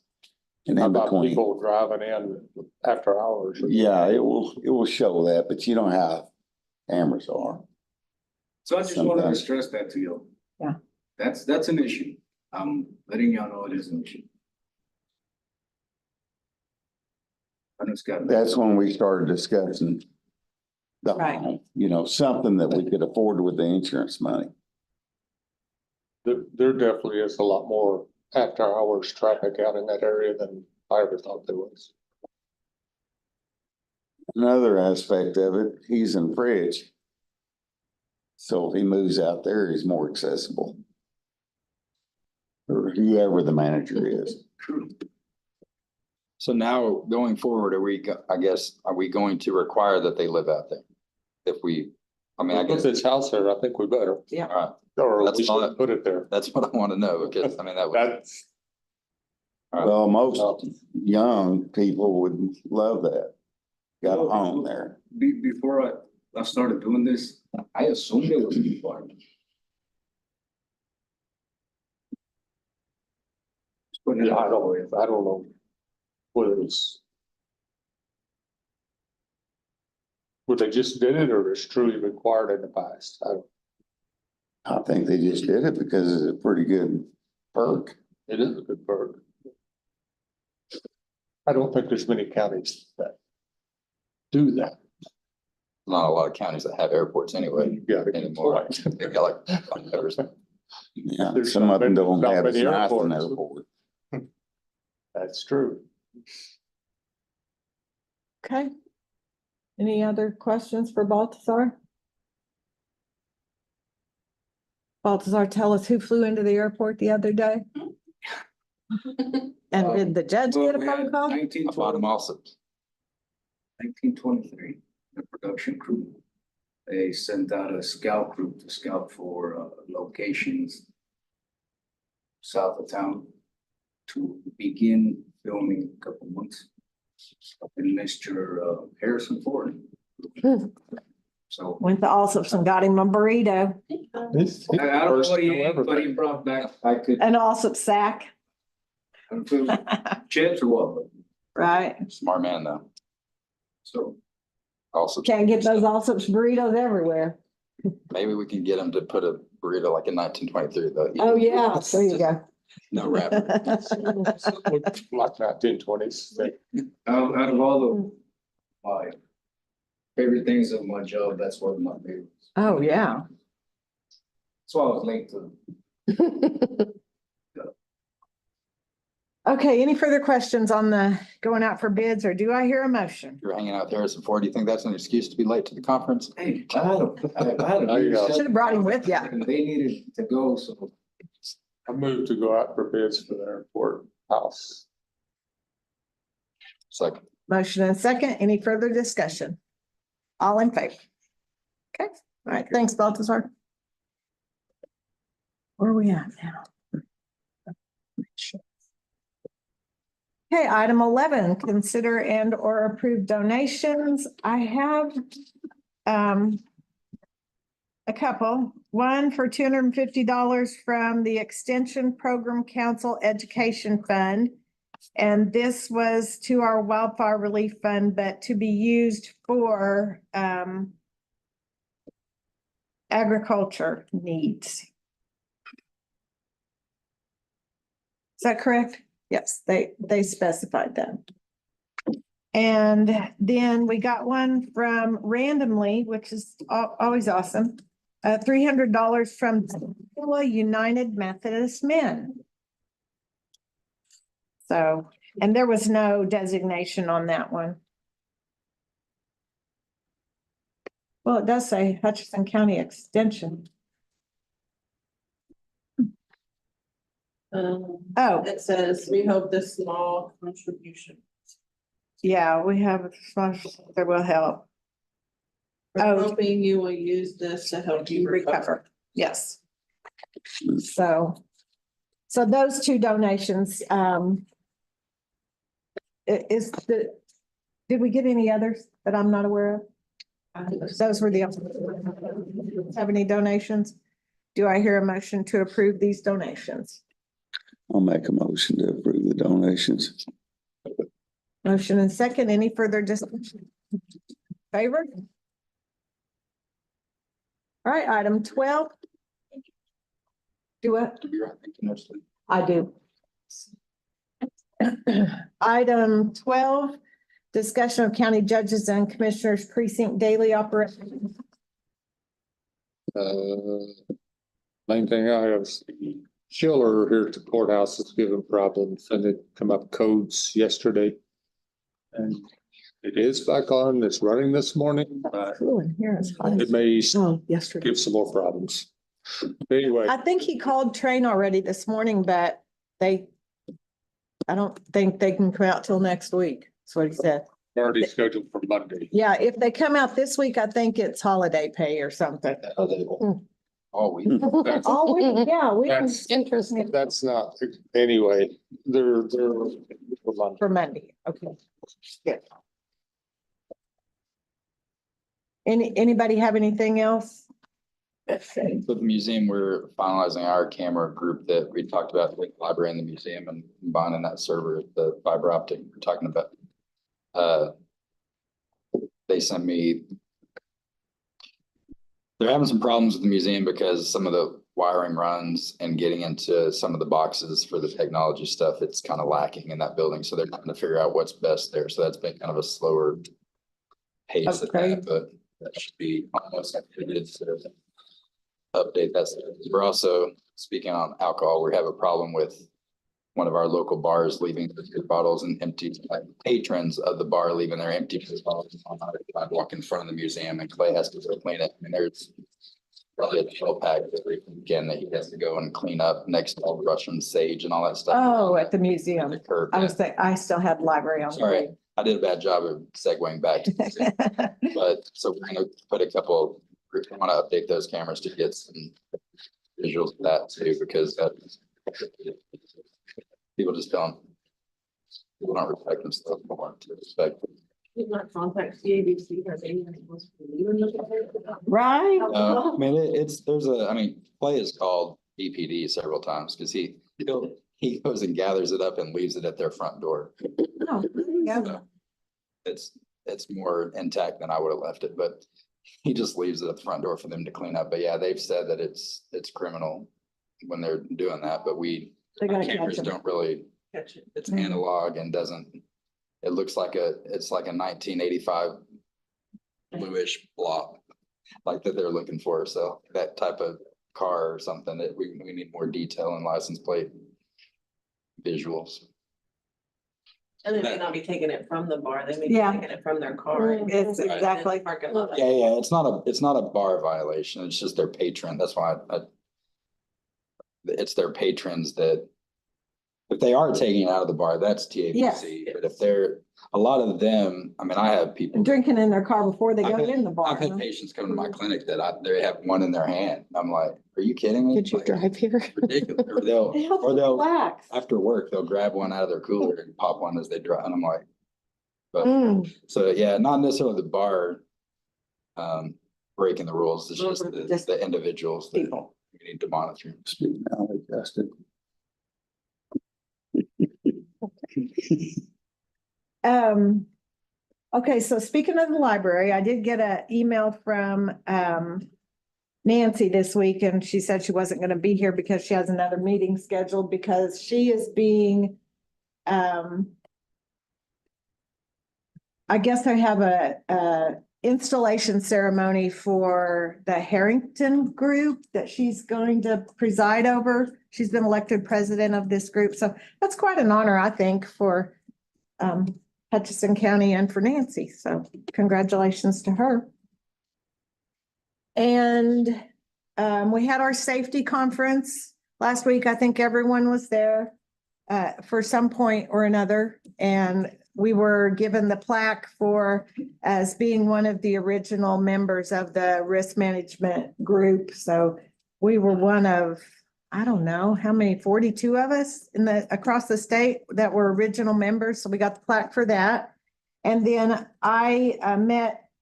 Speaker 3: And
Speaker 1: how
Speaker 3: in
Speaker 1: about
Speaker 3: between.
Speaker 1: people driving in after hours?
Speaker 3: Yeah, it will show that, but you know how cameras are.
Speaker 10: So I just wanted to
Speaker 3: Sometimes.
Speaker 10: stress that to you.
Speaker 2: Yeah.
Speaker 10: That's an issue. I'm letting y'all know it is an issue. I just got.
Speaker 3: That's when we started discussing the
Speaker 2: Right.
Speaker 3: home, you know, something that we could afford with the insurance money.
Speaker 1: There definitely is a lot more after hours traffic out in that area than I ever thought there was.
Speaker 3: Another aspect of it, he's in Fridge. So if he moves out there, he's more accessible. Or whoever the manager is.
Speaker 6: So now going forward, I guess, are we going to require that they live out there? If we, I
Speaker 1: Put
Speaker 6: guess,
Speaker 1: this house there, I think we better,
Speaker 2: Yeah.
Speaker 6: all right,
Speaker 1: or
Speaker 6: That's
Speaker 1: we
Speaker 6: all
Speaker 1: should put it there.
Speaker 6: that's what I want to know, because, that would.
Speaker 1: That's,
Speaker 3: Well, most young people would love that. Got a home there.
Speaker 10: Before I started doing this, I assumed it was a requirement. Putting it
Speaker 1: I
Speaker 10: out.
Speaker 1: don't know whether it's whether they just did it or it's truly required in the past.
Speaker 3: I think they just did it because it's a pretty good perk.
Speaker 1: It is a good perk. I don't think there's many counties that do that.
Speaker 6: Not a lot of counties that have airports anyway
Speaker 1: You got it.
Speaker 6: anymore. They've got like 5 others.
Speaker 3: Yeah,
Speaker 1: There's
Speaker 3: some of them don't
Speaker 1: not
Speaker 3: have as
Speaker 1: many
Speaker 3: nice an
Speaker 1: airports.
Speaker 3: airport.
Speaker 1: That's true.
Speaker 2: Okay. Any other questions for Baltazar? Baltazar, tell us who flew into the airport the other day? And did the judge get a phone call?
Speaker 6: I bought them also.
Speaker 10: 1923, the production crew. They sent out a scout group to scout for locations south of town to begin filming a couple months. And Mr. Harrison Ford. So
Speaker 2: Went to Allsup's and got him a burrito
Speaker 10: I don't know what he ate, but he brought back, I could,
Speaker 2: and Allsup sack.
Speaker 10: I don't know, chips or what, but
Speaker 2: Right.
Speaker 6: Smart man though.
Speaker 10: so.
Speaker 6: Also,
Speaker 2: Can't get those Allsup's burritos everywhere.
Speaker 6: maybe we can get them to put a burrito like in 1923 though.
Speaker 2: Oh, yeah. There you go.
Speaker 6: No wrap.
Speaker 1: Like 1920s.
Speaker 10: Out of all the, my favorite things of my job, that's one of my favorites.
Speaker 2: Oh, yeah.
Speaker 10: That's why I was late to.
Speaker 2: Okay, any further questions on the going out for bids, or do I hear a motion?
Speaker 6: You're hanging out with Harrison Ford. Do you think that's an excuse to be late to the conference?
Speaker 10: Hey, I had a.
Speaker 1: There you go.
Speaker 2: Should've brought him with ya.
Speaker 10: And they needed to go, so.
Speaker 1: I moved to go out for bids for the airport house.
Speaker 6: Second.
Speaker 2: Motion and second. Any further discussion? All in favor? Okay, all right, thanks, Baltazar. Where are we at now? Okay, item 11, consider and or approve donations. I have a couple, one for $250 from the Extension Program Council Education Fund. And this was to our wildfire relief fund, but to be used for agriculture needs. Is that correct? Yes, they specified that. And then we got one from Randomly, which is always awesome. $300 from United Methodist Men. So, and there was no designation on that one. Well, it does say Hutchinson County Extension. Oh,
Speaker 9: It says, we hope this small contribution.
Speaker 2: yeah, we have, that will help.
Speaker 9: We're
Speaker 2: Oh.
Speaker 9: hoping you will use this to help you recover.
Speaker 2: Yes. So those two donations, did we get any others that I'm not aware of? Those were the, have any donations? Do I hear a motion to approve these donations?
Speaker 3: I'll make a motion to approve the donations.
Speaker 2: Motion and second, any further discussion? Favor? All right, item 12. Do what? I do. Item 12, discussion of county judges and commissioners precinct daily operations.
Speaker 1: Main thing I have is the chiller here at the courthouse is giving problems and it come up codes yesterday. And it is back on, it's running this morning, but
Speaker 2: Ooh, in here it's hot.
Speaker 1: it may
Speaker 2: Oh, yesterday.
Speaker 1: give some more problems. Anyway,
Speaker 2: I think he called Train already this morning, but I don't think they can come out till next week. That's what he said.
Speaker 1: already scheduled for Monday.
Speaker 2: Yeah, if they come out this week, I think it's holiday pay or something.
Speaker 6: All week.
Speaker 1: That's-
Speaker 2: All week, yeah, we can
Speaker 1: That's,
Speaker 4: Interesting.
Speaker 1: that's not, anyway, they're for Monday.
Speaker 2: for Monday. Okay. Good. Anybody have anything else?
Speaker 6: With the museum, we're finalizing our camera group that we talked about, with the library and the museum, and combining that server, the fiber optic we're talking about. They sent me. They're having some problems with the museum because some of the wiring runs and getting into some of the boxes for the technology stuff, it's kind of lacking in that building. So they're trying to figure out what's best there. So that's been kind of a slower pace at
Speaker 2: Okay.
Speaker 6: that, but that should be almost completed. So update that. We're also, speaking on alcohol, we have a problem with one of our local bars leaving beer bottles and empty, like patrons of the bar leaving their empty beer bottles on our sidewalk in front of the museum, and Clay has to go clean it. And there's probably a shell pack every weekend that he has to go and clean up next to all the Russian sage and all that stuff.
Speaker 2: Oh, at the museum.
Speaker 6: The curb.
Speaker 2: I was thinking, I still had library on. the
Speaker 6: Sorry, I did a bad job of segueing back to the museum.
Speaker 2: way.
Speaker 6: But so we're gonna put a couple, we want to update those cameras to get some visuals of that too, because that people just don't respect themselves more to respect.
Speaker 9: You might contact CABC or they wants to leave in the.
Speaker 2: Right?
Speaker 6: I mean, I mean, Clay has called EPD several times because he goes and gathers it up and leaves it at their front door.
Speaker 2: Oh, yeah.
Speaker 6: So it's more intact than I would have left it, but he just leaves it at the front door for them to clean up. But yeah, they've said that it's criminal when they're doing that, but
Speaker 2: They're
Speaker 6: our
Speaker 2: gonna catch
Speaker 6: cameras
Speaker 2: them.
Speaker 6: don't really,
Speaker 9: Catch it.
Speaker 6: it's
Speaker 2: Mhm.
Speaker 6: analog and doesn't, it looks like it's like a 1985 bluish blob, like that they're looking for. So that type of car or something that we need more detail and license plate visuals.
Speaker 9: And they may not be taking it from the bar, they may be
Speaker 2: Yeah.
Speaker 9: taking it from their car.
Speaker 2: It's exactly.
Speaker 9: Parking lot.
Speaker 6: Yeah, it's not a bar violation. It's just their patron. That's why it's their patrons that, if they are taking it out of the bar, that's
Speaker 2: Yes.
Speaker 6: TABC. But if they're, a lot of them, I mean, I have people.
Speaker 2: Drinking in their car before they go
Speaker 6: I've had-
Speaker 2: in the bar.
Speaker 6: I've had patients come to my clinic that they have one in their hand. I'm like, are you kidding me?
Speaker 4: Did you
Speaker 6: Like,
Speaker 4: drive here?
Speaker 6: ridiculous. Or they'll, after work, they'll grab one out of their cooler and pop one as they drive. And I'm like, but, so yeah, not necessarily the bar breaking the rules. It's just the individuals that
Speaker 2: People.
Speaker 6: we need to monitor.
Speaker 3: Speak now, Justin.
Speaker 2: Okay, so speaking of the library, I did get an email from Nancy this week, and she said she wasn't gonna be here because she has another meeting scheduled because she is being I guess I have a installation ceremony for the Harrington group that she's going to preside over. She's been elected president of this group, so that's quite an honor, I think, for Hutchinson County and for Nancy, so congratulations to her. And we had our safety conference last week. I think everyone was there for some point or another, and we were given the plaque for as being one of the original members of the risk management group. So we were one of, I don't know, how many, 42 of us across the state that were original members. So we got the plaque for that. And then I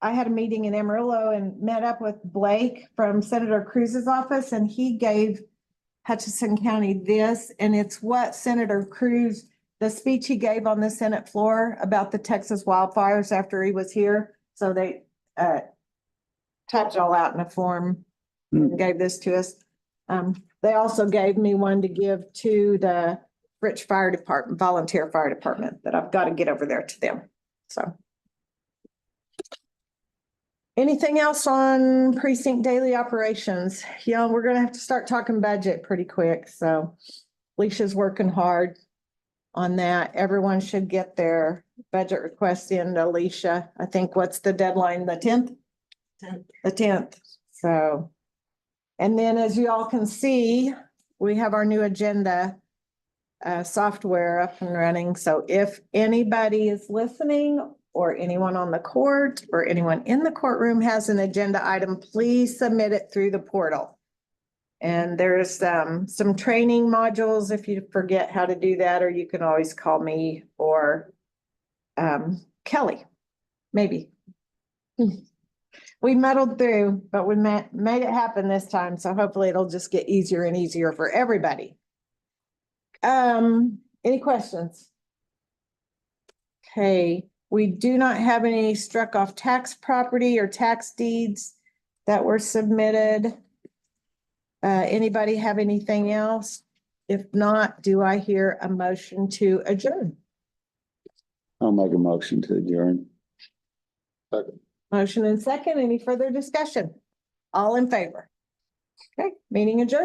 Speaker 2: had a meeting in Amarillo and met up with Blake from Senator Cruz's office, and he gave Hutchinson County this, and it's what Senator Cruz, the speech he gave on the Senate floor about the Texas wildfires after he was here. So they typed it all out in a form and gave this to us. They also gave me one to give to the Rich Fire Department, volunteer fire department, that I've got to get over there to them. So. Anything else on precinct daily operations? Yeah, we're gonna have to start talking budget pretty quick, so Alicia's working hard on that. Everyone should get their budget requests in to Alicia. I think what's the deadline, the 10th? The 10th, so. And then as you all can see, we have our new agenda software up and running. So if anybody is listening or anyone on the court or anyone in the courtroom has an agenda item, please submit it through the portal. And there's some training modules if you forget how to do that, or you can always call me or Kelly, maybe. We muddled through, but we made it happen this time. So hopefully it'll just get easier and easier for everybody. Any questions? Okay, we do not have any struck off tax property or tax deeds that were submitted. Anybody have anything else? If not, do I hear a motion to adjourn?
Speaker 3: I'll make a motion to adjourn.
Speaker 2: Motion and second. Any further discussion? All in favor? Okay, meeting adjourned.